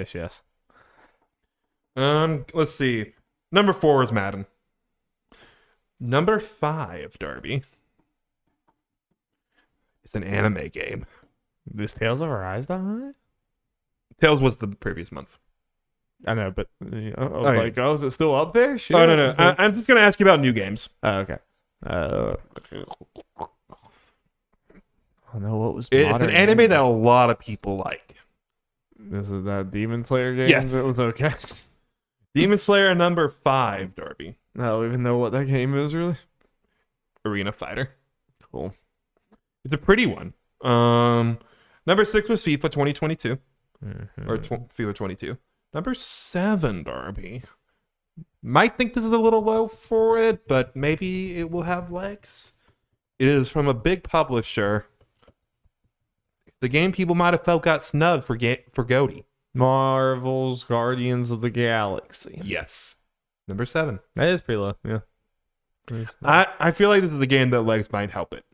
Let's see. Number 4 is Madden. Number 5, Darby. It's an anime game. This Tales of Arise that high? Tales was the previous month. I know, but yeah. is it still up there? Shit. Oh, no. I'm just going to ask you about new games. Oh, okay. I know what was It's an anime that a lot of people like. Is it that Demon Slayer game? Yes. It was okay. Demon Slayer number 5, Darby. I don't even know what that game is, really. Arena Fighter. Cool. It's a pretty one. Number 6 was FIFA 2022. Or FIFA 22. Number 7, Darby. Might think this is a little low for it, but maybe it will have legs. It is from a big publisher. The game people might have felt got snubbed for GOTY. Marvel's Guardians of the Galaxy. Yes. Number 7. That is pretty low, yeah. I feel like this is a game that legs might help it,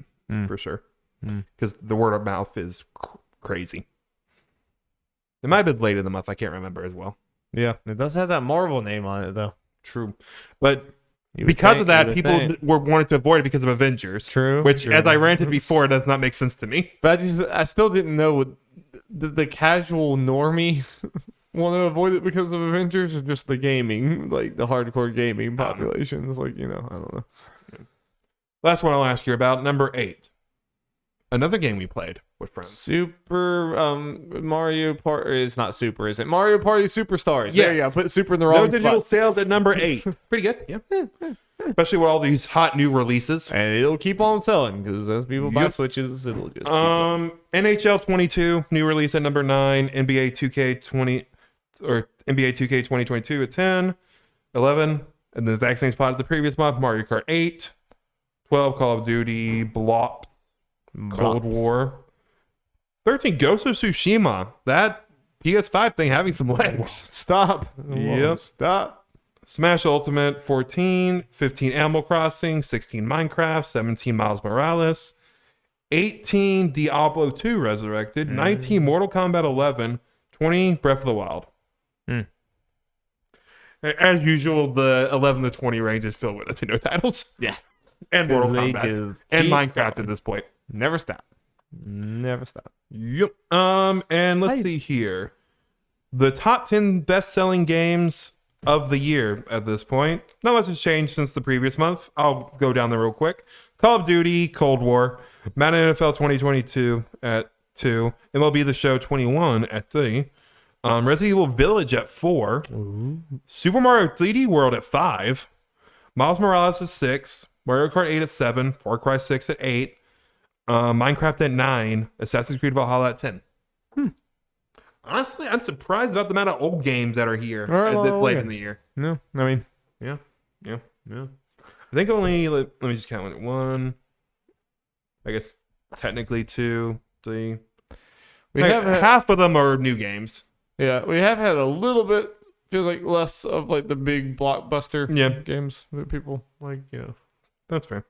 for sure. Because the word of mouth is crazy. It might have been late in the month. I can't remember as well. Yeah, it does have that Marvel name on it though. True, but because of that, people were wanting to avoid it because of Avengers. True. Which, as I ranted before, does not make sense to me. But I still didn't know what the casual normie want to avoid it because of Avengers, or just the gaming, like the hardcore gaming populations. Like, I don't know. Last one I'll ask you about, number 8. Another game we played with friends. Super Mario Party. It's not Super, is it? Mario Party Superstars. Yeah. There you go. Put Super in the wrong No digital spot. sales at number 8. Pretty good, yeah. Especially with all these hot new releases. And it'll keep on selling because as people buy Switches, it'll just keep NHL 22 new release at number 9. NBA 2K 2022 at 10. 11, and the exact same spot as the previous month. Mario Kart 8. 12, Call of Duty Blop Cold War. 13, Ghost of Tsushima. That PS5 thing having some legs. Stop. Yep. Stop. Smash Ultimate 14, 15 Animal Crossing, 16 Minecraft, 17 Miles Morales, 18 Diablo 2 Resurrected, 19 Mortal Kombat 11, 20 Breath of the Wild. As usual, the 11 to 20 range is filled with Nintendo titles. Yeah. And Mortal Kombat. And Minecraft at this point. Never stop. Yep. And let's see here. The top 10 best-selling games of the year at this point. Not much has changed since the previous month. I'll go down there real quick. Call of Duty Cold War, Madden NFL 2022 at 2, MLB The Show 21 at 3, Resident Evil Village at 4, Super Mario 3D World at 5, Miles Morales at 6, Mario Kart 8 at 7, Far Cry 6 at 8, Minecraft at 9, Assassin's Creed Valhalla at 10. Honestly, I'm surprised about the amount of old games that are here this late in the year. No, I mean, yeah. I think only, let me just count 1. I guess technically 2, 3. Half of them are new games. Yeah, we have had a little bit, feels like less of like the big blockbuster games that people like, That's fair.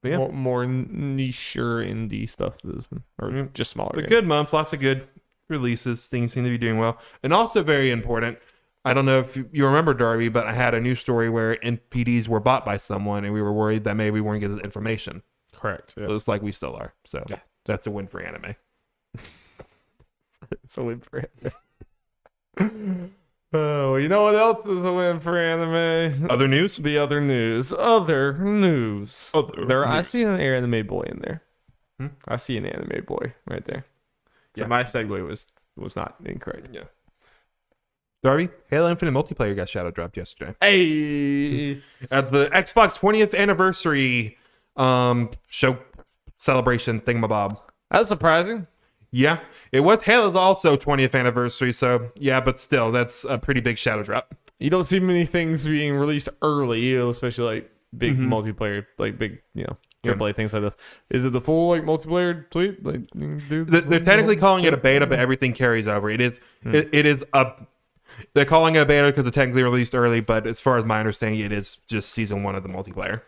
More niche or indie stuff that has been, or just smaller games. Good month, lots of good releases. Things seem to be doing well. And also very important, I don't know if you remember, Darby, but I had a news story where NPDs were bought by someone and we were worried that maybe we weren't getting information. Correct. Yeah. Looks like we still are. So that's a win for anime. It's a win for anime. Oh, you know what else is a win for anime? Other news? The other news. I see an anime boy in there. I see an anime boy right there. So my segue was not incorrect. Yeah. Darby, Halo Infinite multiplayer got shadow dropped yesterday. Hey! At the Xbox 20th anniversary show celebration thingamabob. That's surprising. Yeah, it was Halo's also 20th anniversary, so yeah, but still, that's a pretty big shadow drop. You don't see many things being released early, especially like big multiplayer, like big, AAA things like this. Is it the full like multiplayer tweet? Like, they're technically calling it a beta, but everything carries over. It is. It is a. They're calling it a beta because it technically released early, but as far as my understanding, it is just season 1 of the multiplayer.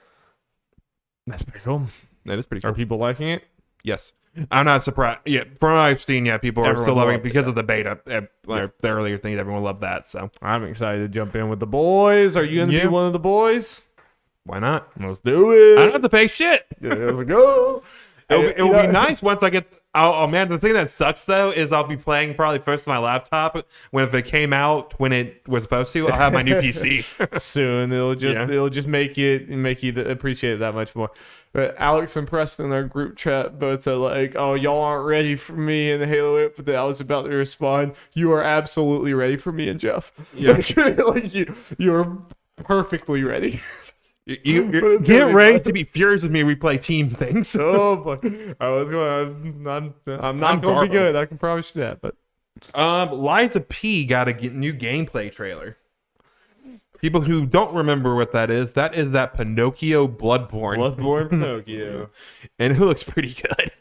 That's pretty cool. That is pretty cool. Are people liking it? Yes. I'm not surprised. Yeah, from what I've seen, people are still loving it because of the beta. The earlier thing, everyone loved that. So I'm excited to jump in with the boys. Are you going to be one of the boys? Why not? Let's do it. I don't have to pay shit. Let's go. It will be nice once I get. Oh man, the thing that sucks though is I'll be playing probably first on my laptop if it came out when it was supposed to. I'll have my new PC soon. It'll just make you appreciate it that much more. But Alex and Preston in our group chat both said like, "Oh, y'all aren't ready for me in the Halo It," but then I was about to respond, "You are absolutely ready for me and Jeff. Yeah, like you're perfectly ready." You get ready to be furious with me. We play team things. Oh boy, I'm not going to be good. I can promise you that. But Liza P got a new gameplay trailer. People who don't remember what that is that Pinocchio Bloodborne Pinocchio, and it looks pretty good.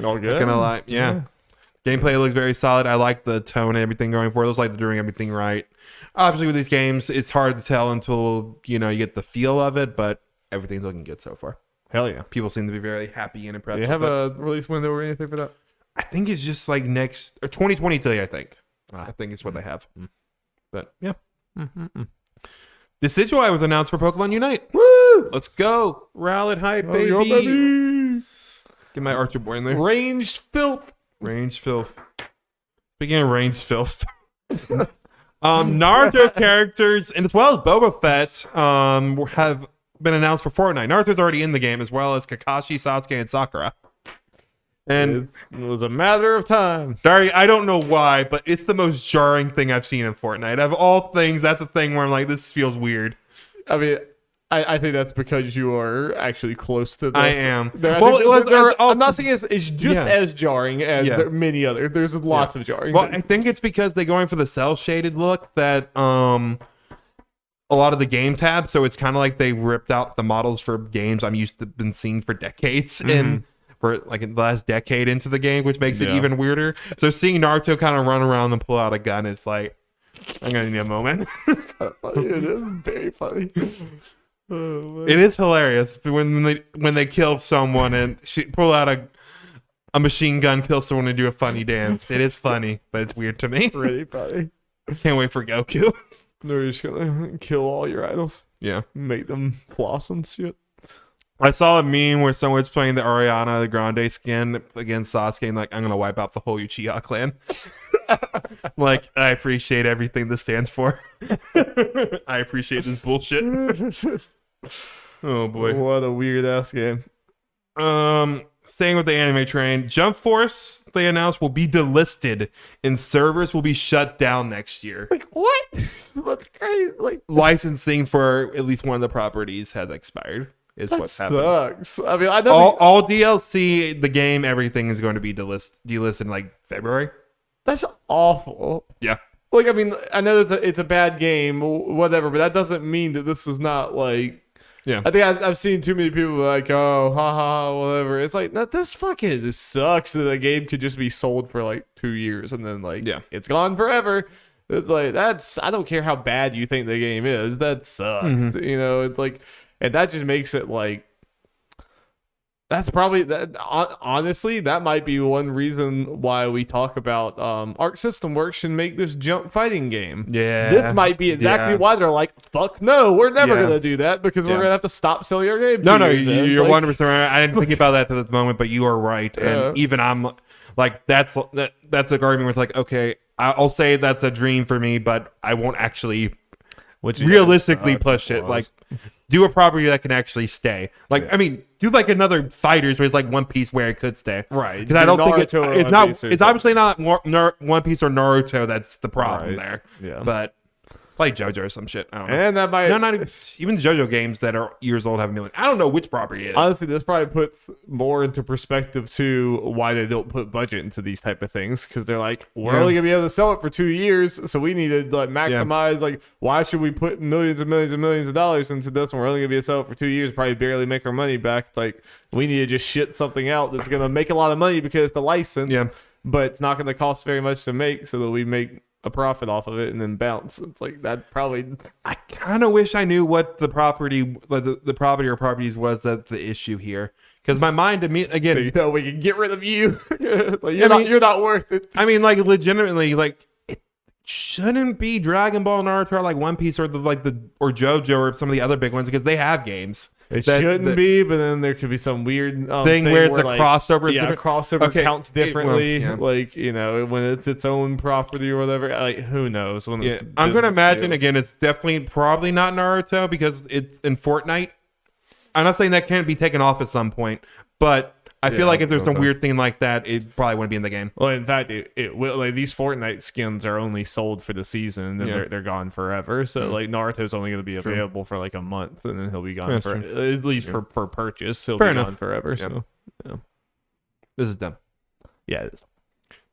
All good. Not gonna lie, yeah. Gameplay looks very solid. I like the tone and everything going for it. It looks like they're doing everything right. Obviously, with these games, it's hard to tell until you get the feel of it, but everything's looking good so far. Hell yeah. People seem to be very happy and impressed. Do you have a release window or anything for that? I think it's just like next 2022. I think. I think it's what they have. But yeah. Decidueye was announced for Pokemon Unite. Woo! Let's go. Rallied hype, baby. Yo, baby. Get my Archer boy in there. Ranged filth. Range filth. Speaking of range filth. Naruto characters, and as well as Boba Fett, have been announced for Fortnite. Naruto's already in the game, as well as Kakashi, Sasuke, and Sakura. And it was a matter of time. Dari, I don't know why, but it's the most jarring thing I've seen in Fortnite. Of all things, that's a thing where I'm like, this feels weird. I mean, I think that's because you are actually close to this. I am. I'm not saying it's just as jarring as many other. There's lots of jarring. Well, I think it's because they're going for the cell shaded look that a lot of the games have. So it's kind of like they ripped out the models for games I'm used to been seeing for decades for like in the last decade into the game, which makes it even weirder. So seeing Naruto kind of run around and pull out a gun, it's like, I'm gonna need a moment. It's kind of funny. It is very funny. Oh, it is hilarious when they kill someone and pull out a machine gun, kill someone, and do a funny dance. It is funny, but it's weird to me. Pretty funny. Can't wait for Goku. They're just gonna kill all your idols. Yeah, make them floss and shit. I saw a meme where someone's playing the Ariana Grande skin against Sasuke and like, I'm gonna wipe out the whole Uchiha clan. Like, I appreciate everything this stands for. I appreciate this bullshit. Oh boy. What a weird ass game. Staying with the anime train, Jump Force, they announced, will be delisted and servers will be shut down next year. Like, what? That's crazy. Like, licensing for at least one of the properties has expired. Is what's happening. Sucks. I mean, I know all DLC, the game, everything is going to be delisted in like February. That's awful. Yeah. Like, I mean, I know it's a bad game, whatever, but that doesn't mean that this is not like. Yeah. I think I've seen too many people like, oh, haha, whatever. It's like, no, this sucks that a game could just be sold for like 2 years and then like, it's gone forever. It's like, I don't care how bad you think the game is. That sucks. You know, it's like. And that just makes it like, that's probably, honestly, that might be one reason why we talk about Arc System Works should make this jump fighting game. Yeah. This might be exactly why they're like, fuck no, we're never going to do that because we're going to have to stop selling our games. No, you're 100% right. I didn't think about that at the moment, but you are right. And even I'm like, that's a argument where it's like, okay, I'll say that's a dream for me, but I won't actually realistically push it. Like, do a property that can actually stay. Like, I mean, do like another Fighters where it's like One Piece where it could stay. Right. Because I don't think it's obviously not One Piece or Naruto that's the problem there. Yeah. But like JoJo or some shit. I don't know. And that might not even JoJo games that are years old have a million. I don't know which property it is. Honestly, this probably puts more into perspective to why they don't put budget into these type of things, because they're like, we're only gonna be able to sell it for 2 years, so we need to like maximize. Like, why should we put millions and millions and millions of dollars into this when we're only gonna be able to sell it for 2 years, probably barely make our money back? It's like, we need to just shit something out that's gonna make a lot of money because it's the license, but it's not gonna cost very much to make, so that we make a profit off of it and then bounce. It's like that probably. I kind of wish I knew what the property, like the property or properties was that's the issue here. Because my mind again, so you know, we can get rid of you. Like, you're not worth it. I mean, like legitimately, like it shouldn't be Dragon Ball, Naruto, or like One Piece or or JoJo or some of the other big ones because they have games. It shouldn't be, but then there could be some weird thing where the crossover. Yeah, crossover counts differently. Like, you know, when it's its own property or whatever. Like, who knows? When I'm going to imagine again. It's definitely probably not Naruto because it's in Fortnite. I'm not saying that can't be taken off at some point, but I feel like if there's some weird thing like that, it probably wouldn't be in the game. Well, in fact, it will. Like, these Fortnite skins are only sold for the season, and then they're gone forever. So like, Naruto's only going to be available for like a month, and then he'll be gone at least for purchase. He'll be gone forever. So this is dumb. Yeah, it is.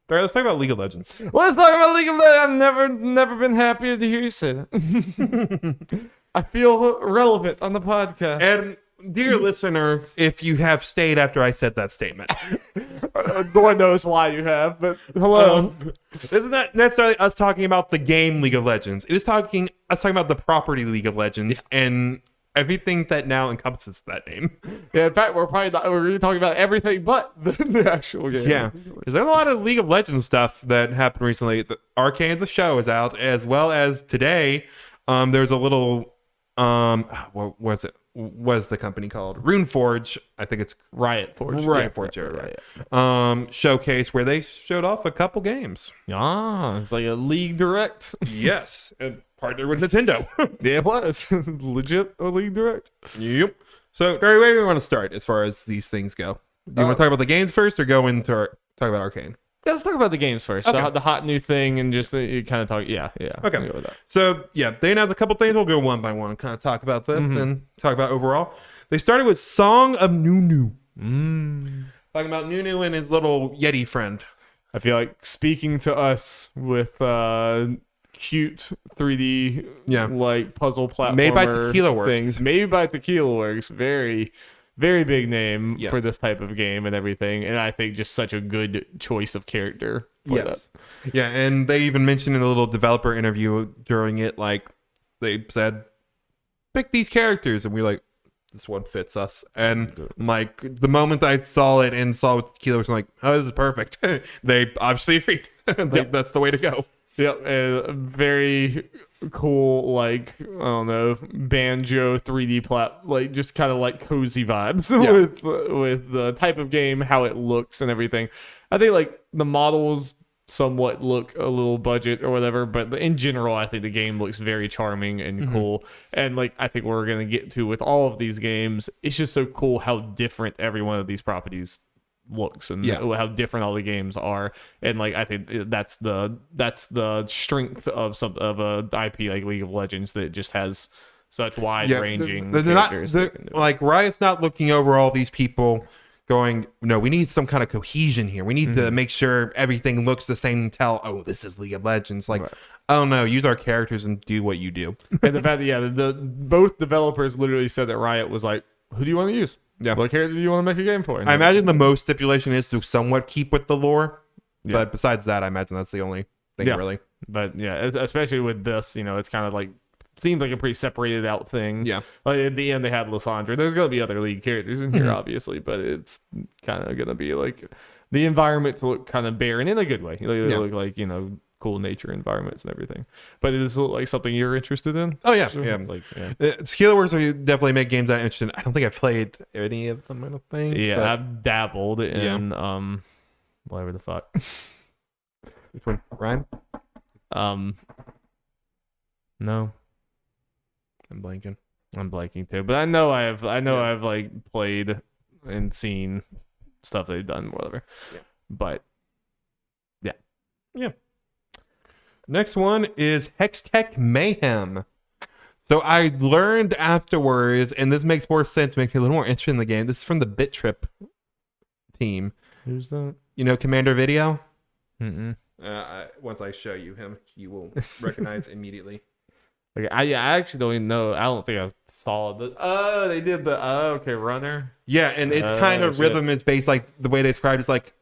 All right, let's talk about League of Legends. Let's talk about League of Legends. I've never been happier to hear you say that. I feel relevant on the podcast. And dear listener, if you have stayed after I said that statement, no one knows why you have, but hello. This is not necessarily us talking about the game League of Legends. It is us talking about the property League of Legends and everything that now encompasses that name. Yeah, in fact, we're really talking about everything but the actual game. Yeah, because there's a lot of League of Legends stuff that happened recently. The Arcane, the show, is out, as well as today. There's a little what was it? What's the company called? Runeforge. I think it's Riot Forge. Forge. Showcase where they showed off a couple games. Ah, it's like a League Direct. Yes, and partnered with Nintendo. Yeah, it was legit a League Direct. Yep. So, Barry, where do you want to start as far as these things go? Do you want to talk about the games first, or go into talk about Arcane? Yeah, let's talk about the games first. Okay. The hot new thing, and just kind of talk. Yeah. Okay. Go with that. So, yeah, they announced a couple things. We'll go one by one and kind of talk about this and talk about overall. They started with Song of Nunu. Talking about Nunu and his little Yeti friend. I feel like speaking to us with cute 3D like puzzle platformer made by Tequila Works. things. Made by Tequila Works. Very, very big name for this type of game and everything. And I think just such a good choice of character for that. Yeah, and they even mentioned in the little developer interview during it, like, they said, pick these characters. And we're like, this one fits us. And like, the moment I saw it and saw what Tequila Works, I'm like, oh, this is perfect. They obviously agreed. That's the way to go. Yep, very cool, like, I don't know, banjo 3D like just kind of like cozy vibes with the type of game, how it looks and everything. I think like the models somewhat look a little budget or whatever, but in general, I think the game looks very charming and cool. And like, I think we're gonna get to with all of these games, it's just so cool how different every one of these properties looks and how different all the games are. And like, I think that's the strength of a IP like League of Legends, that it just has such wide ranging characters. Like, Riot's not looking over all these people going, no, we need some kind of cohesion here. We need to make sure everything looks the same and tell, oh, this is League of Legends. Like, oh no, use our characters and do what you do. And the fact that both developers literally said that Riot was like, who do you want to use? Yeah. What character do you want to make a game for? And I imagine the most stipulation is to somewhat keep with the lore. Yeah. But besides that, I imagine that's the only thing really. But yeah, especially with this, it's kind of like, seems like a pretty separated out thing. Yeah. Like at the end, they had Lysandra. There's going to be other League characters in here, obviously, but it's kind of going to be like the environment to look kind of barren in a good way. They look like, cool nature environments and everything. But it is like something you're interested in. Oh yeah, sure. yeah. It's like, Tequila Works definitely make games that I'm interested in. I don't think I've played any of them. I don't think. Yeah, but I've dabbled in whatever the fuck. Which one? Ryan? No. I'm blanking too, but I know I've like played and seen stuff they've done, whatever. Yeah. But yeah. Next one is Hextech Mayhem. So I learned afterwards, and this makes more sense, makes me a little more interested in the game. This is from the Bit Trip team. Who's that? Commander Video? Once I show you him, you will recognize immediately. Okay, I actually don't even know. I don't think I saw the. Oh, they did the. Oh, okay, runner. Yeah, and it's kind of rhythm is based, like the way they described it's like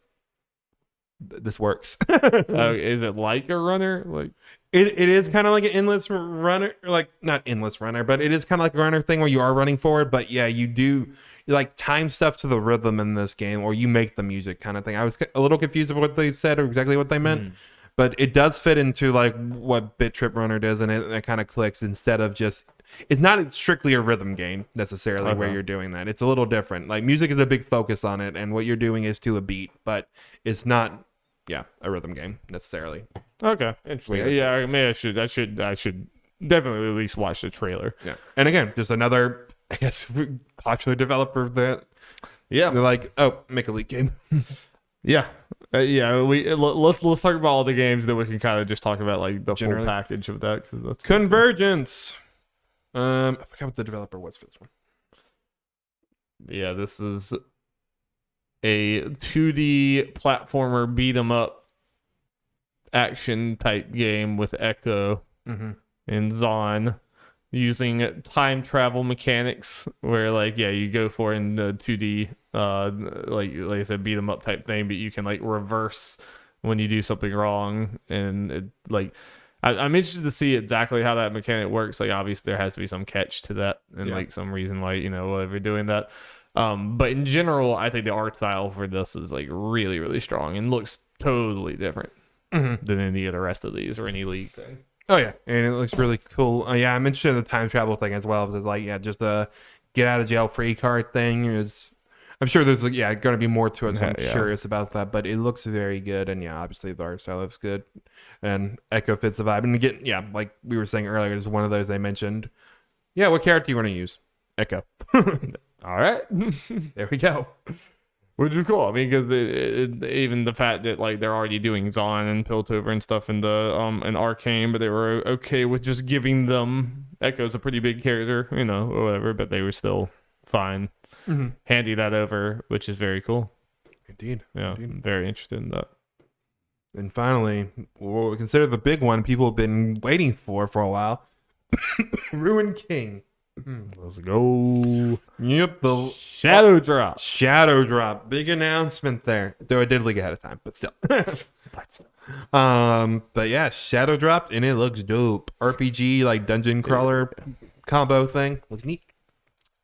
this works. Is it like a runner? Like it is kind of like an endless runner, like not endless runner, but it is kind of like a runner thing where you are running forward. But yeah, you like time stuff to the rhythm in this game, or you make the music kind of thing. I was a little confused with what they said or exactly what they meant. But it does fit into like what Bit Trip Runner does, and it kind of clicks instead of just. It's not strictly a rhythm game necessarily where you're doing that. It's a little different. Like music is a big focus on it, and what you're doing is to a beat, but it's not, a rhythm game necessarily. Okay, interesting. Yeah, I mean, I should definitely at least watch the trailer. Yeah, and again, just another, I guess, popular developer that. Yeah, they're like, oh, make a League game. Yeah. Let's talk about all the games that we can kind of just talk about, like the full package of that. Cause that's Convergence. I forgot what the developer was for this one. Yeah, this is a 2D platformer beat 'em up action type game with Echo and Zon, using time travel mechanics where you go for in the 2D like I said, beat 'em up type thing, but you can like reverse when you do something wrong, and it, like I'm interested to see exactly how that mechanic works. Like, obviously, there has to be some catch to that, and like some reason why whatever doing that. But in general, I think the art style for this is like really, really strong and looks totally different than any of the rest of these or any League thing. Oh yeah, and it looks really cool. Yeah, I'm interested in the time travel thing as well. It's like just a get out of jail free card thing is. I'm sure there's going to be more to it, so I'm curious about that. But it looks very good, and obviously the art style looks good, and Echo fits the vibe. And again, like we were saying earlier, it's one of those they mentioned. Yeah, what character do you want to use? Echo. All right, there we go. Which is cool. I mean, because even the fact that like they're already doing Zon and Piltover and stuff in the in Arcane, but they were okay with just giving them Echo's a pretty big character, or whatever, but they were still fine. Handy that over, which is very cool. Indeed. Yeah, Indeed. I'm very interested in that. And finally, what we consider the big one people have been waiting for a while. Ruin King. Let's go. Yep, the Shadow Drop. Shadow Drop. Big announcement there. Though it did leak ahead of time, but still. But yeah, Shadow dropped and it looks dope. RPG like dungeon crawler combo thing. Looks neat.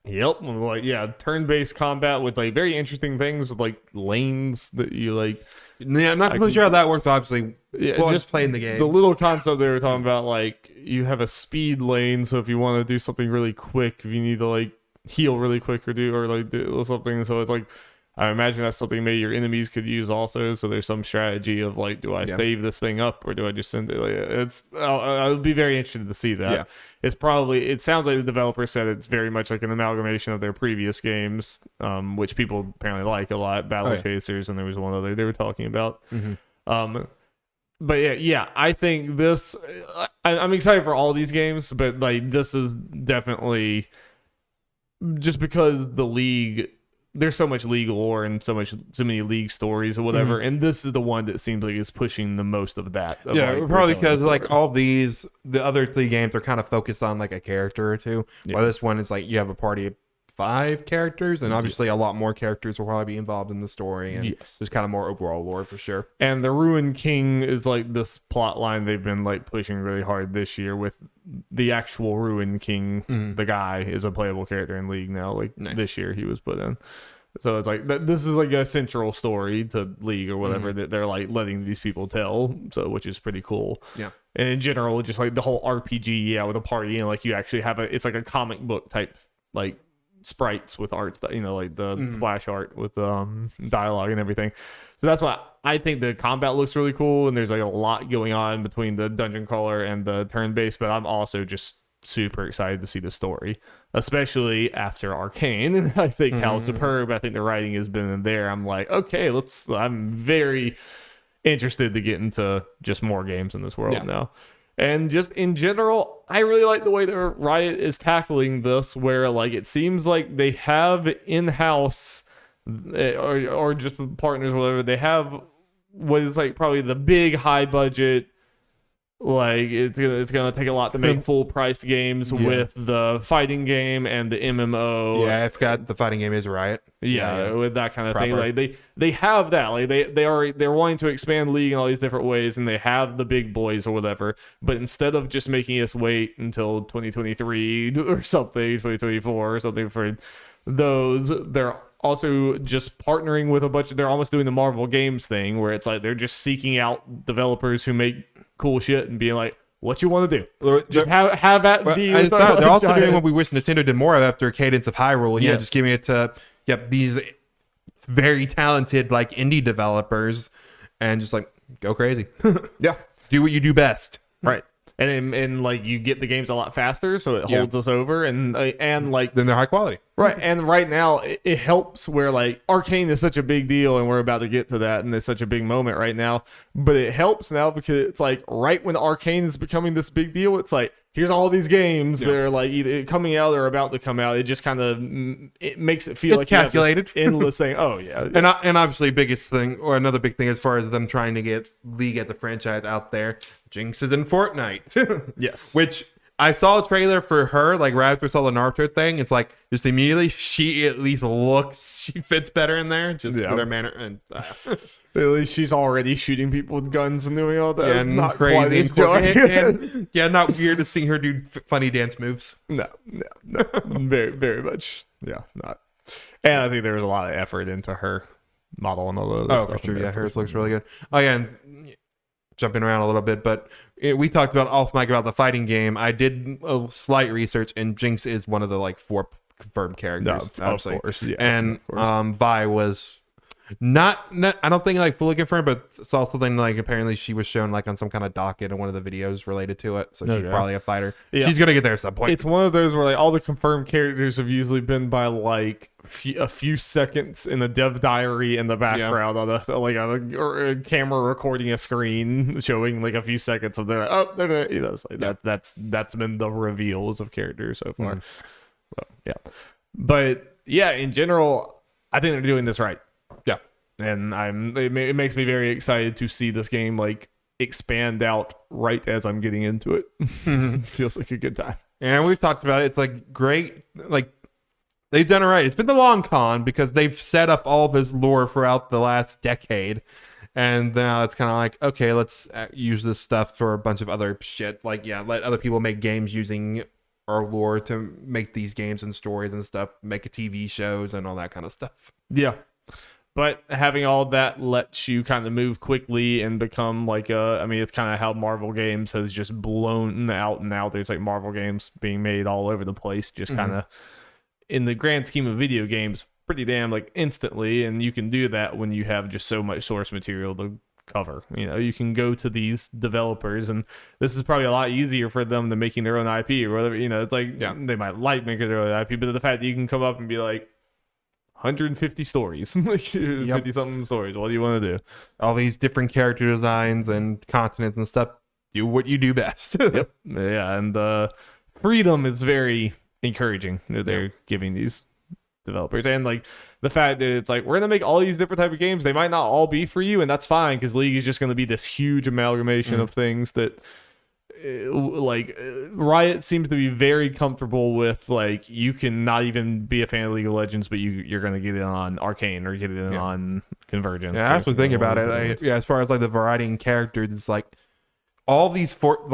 Yep, like turn-based combat with like very interesting things with like lanes that you like. Yeah, I'm not really sure how that works. Obviously, just playing the game. The little concept they were talking about, like you have a speed lane, so if you want to do something really quick, if you need to like heal really quick or do something, so it's like I imagine that's something maybe your enemies could use also. So there's some strategy of like, do I save this thing up or do I just send it? Like, I would be very interested to see that. Yeah. It sounds like the developer said it's very much like an amalgamation of their previous games, which people apparently like a lot, Battle Chasers, and there was one other they were talking about. But I think this, I'm excited for all these games, but like this is definitely just because the League, there's so much League lore and so many League stories or whatever, and this is the one that seems like is pushing the most of that. Probably because like all the other 3 games are kind of focused on like a character or two. While this one is like you have a party of 5 characters, and obviously a lot more characters will probably be involved in the story, and there's kind of more overall lore for sure. And the Ruin King is like this plot line they've been like pushing really hard this year with the actual Ruin King. The guy is a playable character in League now. Like this year he was put in. So it's like this is like a central story to League or whatever that they're like letting these people tell. So which is pretty cool. Yeah. And in general, just like the whole RPG, with a party, and like you actually have it's like a comic book type like sprites with art, like the splash art with dialogue and everything. So that's why I think the combat looks really cool, and there's like a lot going on between the dungeon crawler and the turn-based, but I'm also just super excited to see the story, especially after Arcane. And I think how superb I think the writing has been in there. I'm like, okay, I'm very interested to get into just more games in this world now. And just in general, I really like the way that Riot is tackling this, where like it seems like they have in-house or just partners or whatever, they have what is like probably the big high budget, like it's gonna take a lot to make full priced games with the fighting game and the MMO. I forgot the fighting game is Riot. With that kind of thing, like they have that, like they're wanting to expand League in all these different ways, and they have the big boys or whatever. But instead of just making us wait until 2023 or something, 2024 or something for those, they're also just partnering with a bunch of, they're almost doing the Marvel Games thing where it's like they're just seeking out developers who make cool shit and being like, what you want to do? Just have that be. They're also doing what we wish Nintendo did more of after Cadence of Hyrule. Just giving it to these very talented like indie developers, and just like go crazy. Do what you do best. Right. And like you get the games a lot faster, so it holds us over, and like then they're high quality, right? And right now it helps where like Arcane is such a big deal, and we're about to get to that, and it's such a big moment right now. But it helps now because it's like right when Arcane is becoming this big deal, it's like here's all these games that are like either coming out or about to come out. It just kind of it makes it feel like calculated, endless thing. Oh yeah, and obviously biggest thing or another big thing as far as them trying to get League as a franchise out there. Jinx is in Fortnite. Yes. Which I saw a trailer for her, like right after I saw the Naruto thing. It's like just immediately she at least looks, she fits better in there, just with her manner. And at least she's already shooting people with guns and doing all that. yeah, It's not crazy, quite as and yeah, not weird to see her do funny dance moves. No, very, very much. Yeah, not. And I think there was a lot of effort into her model and all those. Oh, for sure. Yeah, hers looks really good. Oh, yeah, and jumping around a little bit, but we talked about off mic about the fighting game. I did a slight research, and Jinx is one of the like 4 confirmed characters. No, of course. Yeah, and Vi was not, I don't think like fully confirmed, but saw something like apparently she was shown like on some kind of docket in one of the videos related to it. So she's probably a fighter. Yeah. She's gonna get there at some point. It's one of those where like all the confirmed characters have usually been by like a few seconds in a dev diary in the background on a camera recording a screen showing like a few seconds of their it's like that's been the reveals of characters so far. So, yeah, but yeah, in general, I think they're doing this right. Yeah, and it makes me very excited to see this game like expand out right as I'm getting into it. It feels like a good time. And we've talked about it. It's like great, like they've done it right. It's been the long con because they've set up all this lore throughout the last decade, and now it's kind of like, okay, let's use this stuff for a bunch of other shit. Like, yeah, let other people make games using our lore to make these games and stories and stuff, make a TV shows and all that kind of stuff. Yeah. But having all that lets you kind of move quickly and become like it's kind of how Marvel games has just blown out and out. There's like Marvel games being made all over the place, just kind of in the grand scheme of video games, pretty damn like instantly. And you can do that when you have just so much source material to cover. You know, you can go to these developers, and this is probably a lot easier for them than making their own IP or whatever. You know, it's like they might like making their own IP, but the fact that you can come up and be like, 150 stories, like 50 something stories. What do you want to do? All these different character designs and continents and stuff. Do what you do best. Yep. Yeah, and freedom is very encouraging that they're giving these developers, and like the fact that it's like we're gonna make all these different type of games. They might not all be for you, and that's fine because League is just gonna be this huge amalgamation of things that. Like Riot seems to be very comfortable with like you can not even be a fan of League of Legends, but you're gonna get it on Arcane or get it on Convergence. Yeah, I actually think about it. As far as like the variety in characters, it's like all these four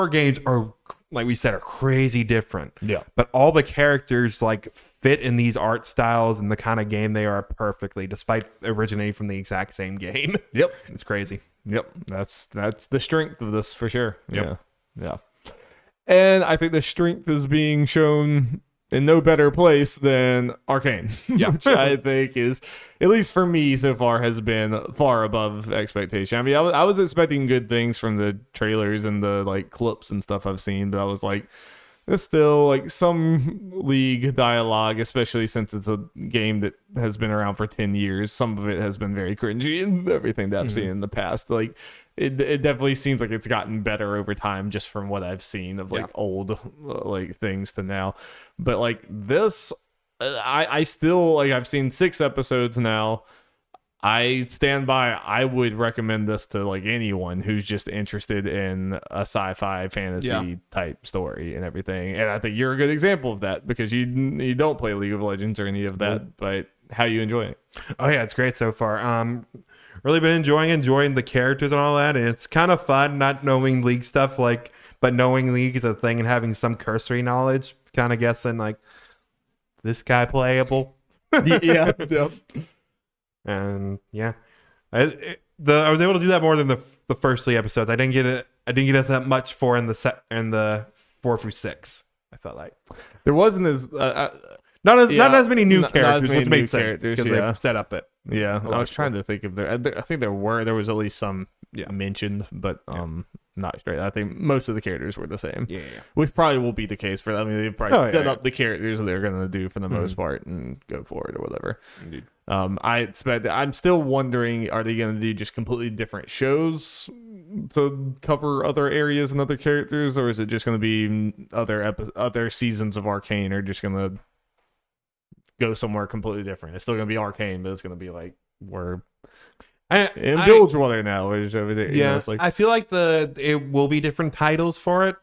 games are, like we said, are crazy different. Yeah, but all the characters like fit in these art styles and the kind of game they are perfectly, despite originating from the exact same game. Yep, it's crazy. Yep, that's the strength of this for sure. Yeah. Yeah. And I think the strength is being shown in no better place than Arcane. Yeah. Which I think is, at least for me so far, has been far above expectation. I mean, I was expecting good things from the trailers and the like clips and stuff I've seen, but I was like, there's still like some League dialogue, especially since it's a game that has been around for 10 years. Some of it has been very cringy and everything that I've seen in the past. Like it definitely seems like it's gotten better over time just from what I've seen of like old like things to now. But like this, I still like, I've seen 6 episodes now. I stand by. I would recommend this to like anyone who's just interested in a sci-fi fantasy type story and everything. And I think you're a good example of that because you don't play League of Legends or any of that, but how you enjoy it? Oh yeah, it's great so far. Really been enjoying the characters and all that, and it's kind of fun not knowing League stuff, but knowing League is a thing and having some cursory knowledge, kind of guessing like this guy playable. Yeah. And yeah, I was able to do that more than the first 3 episodes. I didn't get it that much in the 4 through 6. I felt like there wasn't as not as many new characters, which makes sense because they set up it. Yeah, I was trying to think of I think there was at least some mentioned, but not straight. I think most of the characters were the same. Yeah. Which probably will be the case for them. I mean, they probably set up the characters they're going to do for the most part and go forward or whatever. Indeed. I'm still wondering, are they going to do just completely different shows to cover other areas and other characters, or is it just going to be other seasons of Arcane are just going to go somewhere completely different? It's still going to be Arcane, but it's going to be like we're in Bilgewater now, which everything. Yeah, it's like, I feel like it will be different titles for it.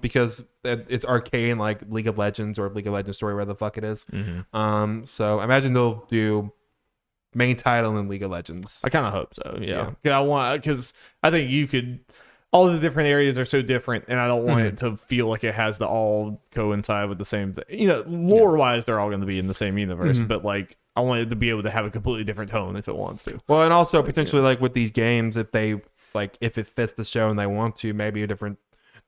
because it's arcane like League of Legends or League of Legends Story, where the fuck it is. So I imagine they'll do main title in League of Legends. I kind of hope so. Yeah. Because I think you could. All the different areas are so different, and I don't want it to feel like it has to all coincide with the same thing. You know, lore-wise, they're all going to be in the same universe, but like I want it to be able to have a completely different tone if it wants to. Well, and also potentially like with these games, if it fits the show and they want to, maybe a different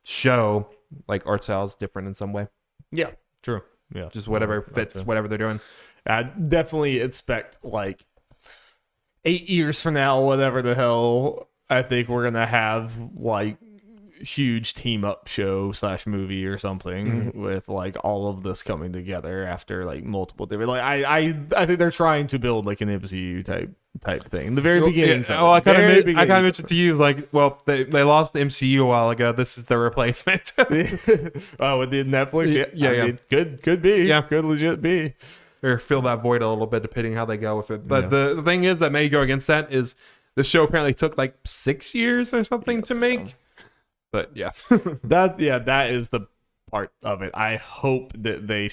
show, like art style's different in some way. Yeah, true. Yeah, just whatever fits whatever they're doing. I definitely expect like 8 years from now, whatever the hell. I think we're gonna have like huge team up show / movie or something with like all of this coming together after like multiple different. Like I think they're trying to build like an MCU type thing. The very beginning. Yeah. I kind of mentioned to you like, well, they lost the MCU a while ago. This is the replacement. Oh, with the Netflix. Yeah. Mean, could be. Yeah, could legit be. Or fill that void a little bit depending how they go with it. But the thing is that may go against that is. The show apparently took like 6 years or something to make. But yeah. that is the part of it. I hope that they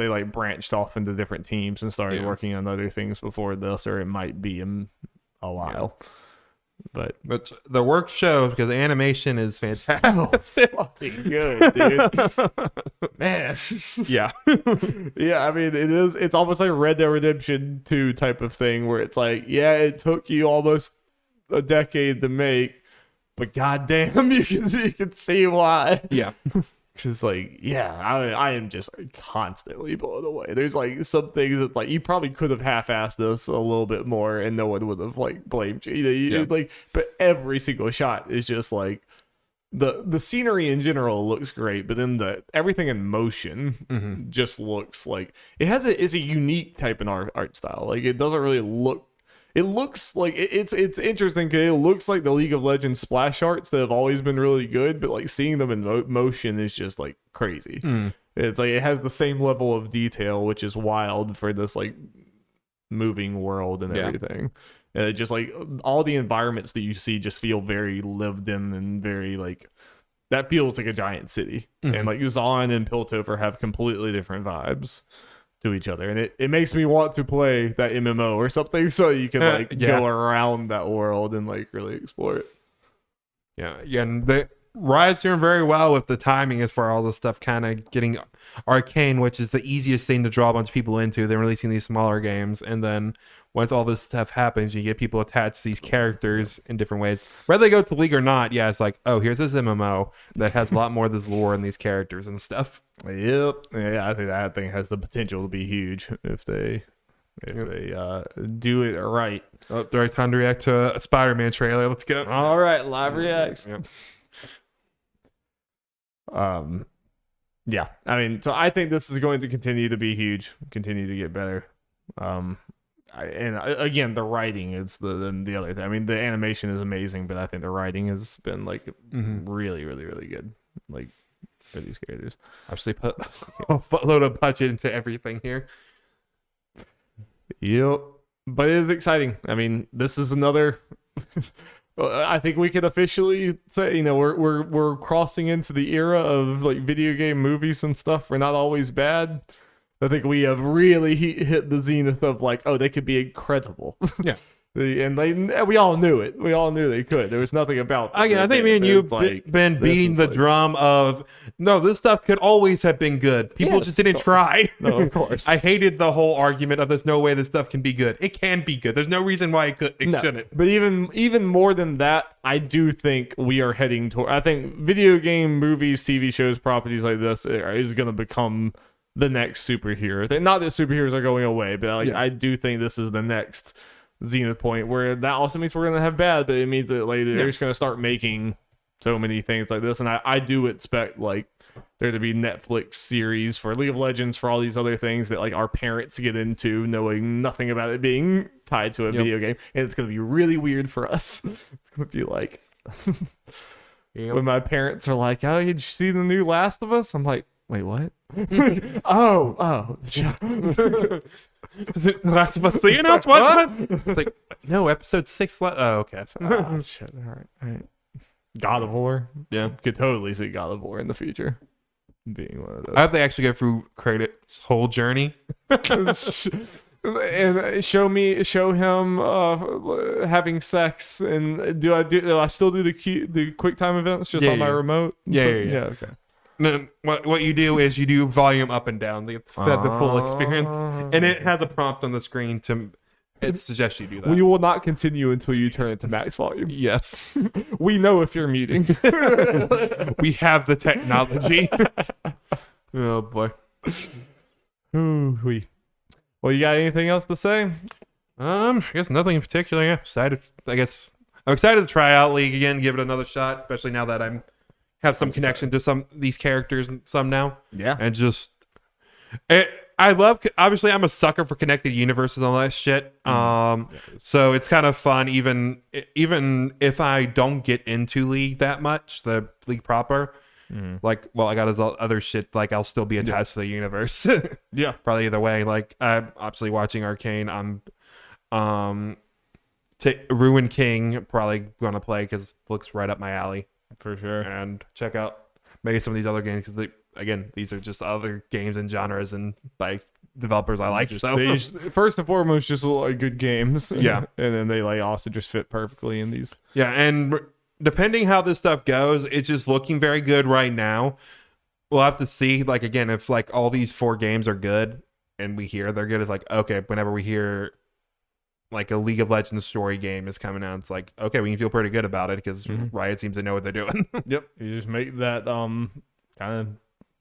like branched off into different teams and started working on other things before this, or it might be in a while. But the work shows because animation is fantastic. So fucking good, dude. Man. Yeah. Yeah, I mean it is. It's almost like Red Dead Redemption 2 type of thing where it's like, yeah, it took you almost a decade to make, but goddamn, you can see why. Yeah. Because like, yeah, I am just constantly blown away. There's like some things that like you probably could have half-assed this a little bit more, and no one would have like blamed you. You know, like, but every single shot is just like the scenery in general looks great, but then everything in motion just looks like it's a unique type of art style. Like it doesn't really look. It looks like it's interesting because it looks like the League of Legends splash arts that have always been really good, but like seeing them in motion is just like crazy. It's like it has the same level of detail, which is wild for this like moving world and everything. And it just like all the environments that you see just feel very lived in and very like that feels like a giant city. And like Zaun and Piltover have completely different vibes to each other, and it makes me want to play that MMO or something so you can like go around that world and like really explore it. Yeah, and the Riot's doing very well with the timing as far as all this stuff kind of getting arcane, which is the easiest thing to draw a bunch of people into. They're releasing these smaller games, and then once all this stuff happens, you get people attached to these characters in different ways. Whether they go to League or not, it's like, oh, here's this MMO that has a lot more of this lore and these characters and stuff. Yep. Yeah, I think that thing has the potential to be huge if they do it right. Oh, right time to react to a Spider-Man trailer. Let's go. All right, live reacts. Yep. Yeah. I mean, so I think this is going to continue to be huge, continue to get better. Again, the writing is the other thing. I mean, the animation is amazing, but I think the writing has been like really, really, really good. Like for these characters, actually put a load of budget into everything here. Yep, but it is exciting. I mean, this is another. I think we could officially say, you know, we're crossing into the era of like video game movies and stuff. We're not always bad. I think we have really hit the zenith of like, oh, they could be incredible. Yeah. And we all knew it. We all knew they could. There was nothing about them. I think me and you've been beating the drum of, no, this stuff could always have been good. People just didn't try. No, of course. I hated the whole argument of there's no way this stuff can be good. It can be good. There's no reason why it shouldn't. But even more than that, I do think we are heading toward. I think video game, movies, TV shows, properties like this is going to become the next superhero thing. Not that superheroes are going away, but I do think this is the next zenith point where that also means we're going to have bad, but it means that like they're just going to start making so many things like this. And I do expect like there to be Netflix series for League of Legends, for all these other things that like our parents get into, knowing nothing about it being tied to a video game. And it's going to be really weird for us. It's going to be like when my parents are like, oh, did you see the new Last of Us? I'm like, wait, what? oh. Is it The Last of Us 3 announced? What? It's like, no, episode 6. Oh, okay. Oh, shit. All right. God of War. Yeah. Could totally see God of War in the future being one of those. I hope they actually go through Kratos' whole journey. And show him having sex, and do I still do the quick time events just on my remote? Yeah. Okay. No, what you do is you do volume up and down the full experience, and it has a prompt on the screen to it suggests you do that. We will not continue until you turn it to max volume. Yes, we know if you're muting. we have the technology. Oh boy. Ooh, well, you got anything else to say? I guess nothing in particular. Yeah, I'm excited to try out League again, give it another shot, especially now that I'm have some connection to some these characters and some now. Yeah, and just I love. Obviously, I'm a sucker for connected universes and all that shit. So it's kind of fun, even if I don't get into League that much, the League proper. Like, well, I got his other shit. Like, I'll still be attached to the universe. Yeah, probably either way. Like, I'm obviously watching Arcane. I'm, Ruin King probably gonna play because it looks right up my alley for sure. And check out maybe some of these other games because again, these are just other games and genres and by developers I like. First and foremost, just like good games. Yeah, and then they like also just fit perfectly in these. Yeah, and depending how this stuff goes, it's just looking very good right now. We'll have to see, like, again, if like all these 4 games are good and we hear they're good, it's like, okay, whenever we hear like a League of Legends story game is coming out, it's like, okay, we can feel pretty good about it because Riot seems to know what they're doing. Yep, you just make that kind of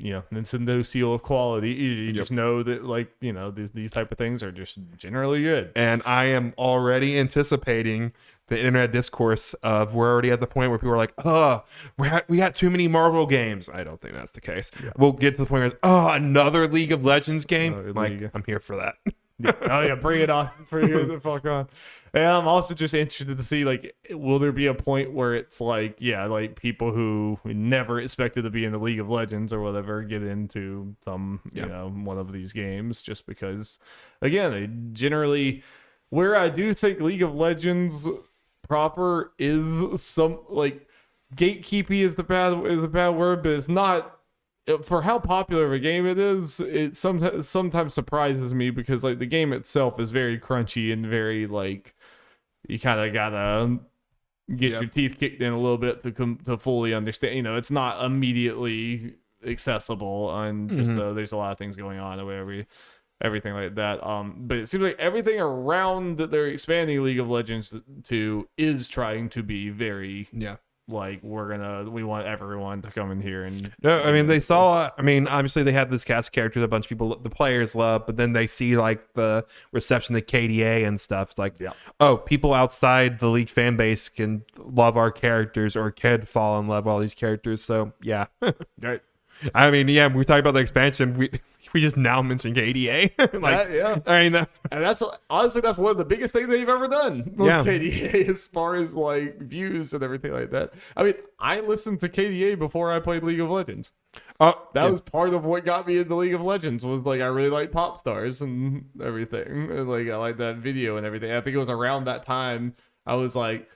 Nintendo seal of quality. You just know that, like, these type of things are just generally good. And I am already anticipating the internet discourse of we're already at the point where people are like, we got too many Marvel games. I don't think that's the case. Yeah. We'll get to the point where another League of Legends game. I'm here for that. Bring it on. Bring it the fuck on. And I'm also just interested to see, like, will there be a point where it's like, like people who never expected to be in the League of Legends or whatever get into some, one of these games just because, again, they generally, where I do think League of Legends proper is some, like, gatekeepy is the bad word, but it's not. For how popular of a game it is, it sometimes surprises me because, like, the game itself is very crunchy and very, like, you kind of gotta get your teeth kicked in a little bit to fully understand. It's not immediately accessible, and just there's a lot of things going on or whatever, everything like that. But it seems like everything around that they're expanding League of Legends to is trying to be very like, we want everyone to come in here and obviously they have this cast of characters a bunch of people, the players love, but then they see like the reception to KDA and stuff. It's like, people outside the League fan base can love our characters or can fall in love with all these characters. So right. I mean, we talk about the expansion. We just now mentioned KDA. And that's honestly, that's one of the biggest things they've ever done with KDA as far as like views and everything like that. I mean, I listened to KDA before I played League of Legends. That was part of what got me into League of Legends, was like I really like pop stars and everything, and like I like that video and everything. I think it was around that time I was like,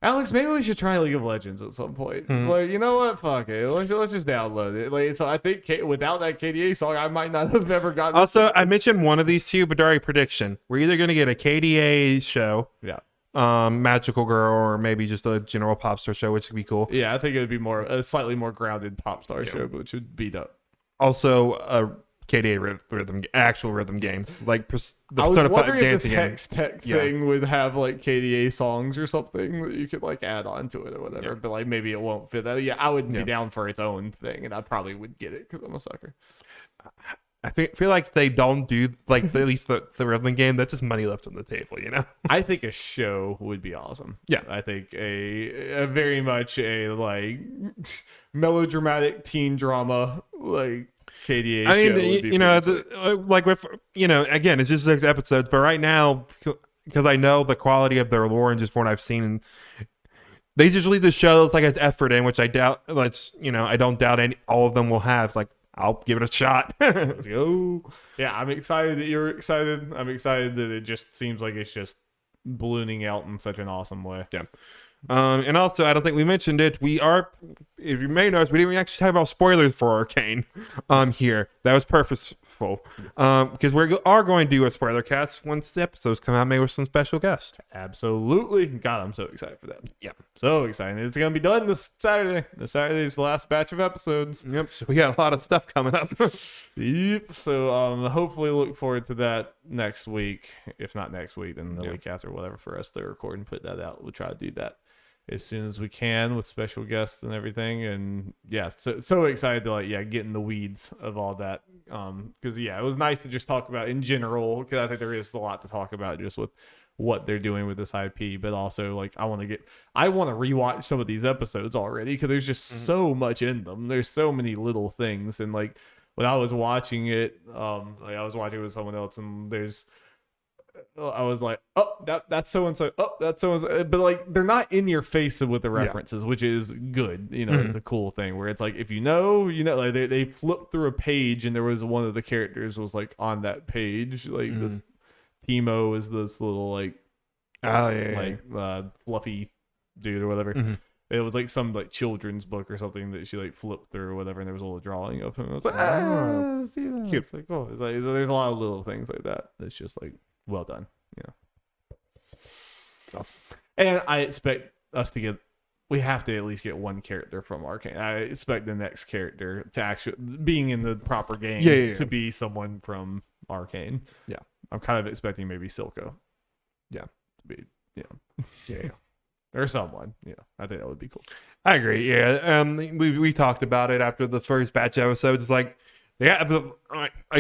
Alex, maybe we should try League of Legends at some point. Like, you know what? Fuck it. Let's just download it. Like, so I think without that KDA song, I might not have ever gotten. Also, I mentioned one of these two, but Dari, prediction: we're either going to get a KDA show, Magical Girl, or maybe just a general pop star show, which would be cool. Yeah, I think it would be a slightly more grounded pop star show, which would beat up. Also, a KDA actual rhythm game, like the I was wondering if this Hex Tech thing would have like KDA songs or something that you could like add on to it or whatever, but like maybe it won't fit that. I would be down for its own thing, and I probably would get it because I'm a sucker. I feel like they don't do like at least the rhythm game. That's just money left on the table, I think a show would be awesome. I think a very much a like melodramatic teen drama like KDA show would be with again, it's just 6 episodes, but right now, because I know the quality of their lore and just from what I've seen, they usually the shows like has effort in, which I doubt. I don't doubt all of them will have. It's like, I'll give it a shot. Let's go. Yeah, I'm excited that you're excited. I'm excited that it just seems like it's just ballooning out in such an awesome way. Yeah. And also, I don't think we mentioned it. We are, if you may notice, we didn't actually talk about spoilers for Arcane here. That was purposeful. Because we are going to do a spoiler cast once the episodes come out, maybe with some special guests. Absolutely. God, I'm so excited for that. Yeah. So excited. It's going to be done this Saturday. This Saturday is the last batch of episodes. Yep. So we got a lot of stuff coming up. Yep. So hopefully look forward to that next week. If not next week, then the week after, whatever, for us to record and put that out. We'll try to do that as soon as we can with special guests and everything. And yeah, so excited to get in the weeds of all that. Because it was nice to just talk about in general, because I think there is a lot to talk about just with what they're doing with this IP, but also I want to rewatch some of these episodes already, because there's just so much in them. There's so many little things. And when I was watching it, I was watching it with someone else, and I was like, oh, that's so and so. Oh, that's so and so. But they're not in your face with the references, which is good. It's a cool thing where it's if you know, they flipped through a page, and there was one of the characters was on that page. This Timo is this little fluffy dude or whatever. It was some children's book or something that she flipped through or whatever, and there was a little drawing of him. I was like, cute. It's cool. It's there's a lot of little things like that. It's just well done. Awesome. And I expect us we have to at least get one character from Arcane. I expect the next character to actually being in the proper game to be someone from Arcane. Yeah. I'm kind of expecting maybe Silco. Yeah. To be, or someone. I think that would be cool. I agree. Yeah. We talked about it after the first batch of episodes. It's they have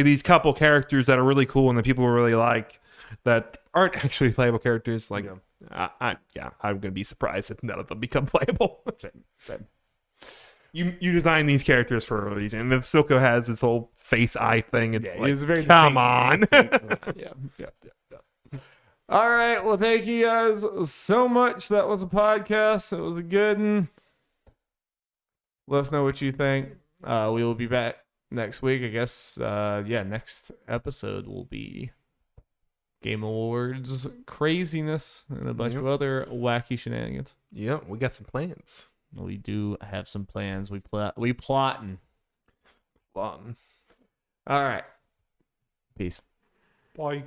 these couple characters that are really cool and that people really like that aren't actually playable characters. I'm gonna be surprised if none of them become playable. Same. You design these characters for a reason. And if Silco has this whole face eye thing, it's very come on. Yeah. All right. Well, thank you guys so much. That was a podcast. It was a good one. Let us know what you think. We will be back next week, I guess. Next episode will be Game Awards craziness and a bunch of other wacky shenanigans. Yeah, we got some plans. We do have some plans. We plotting. Long. All right. Peace. Bye.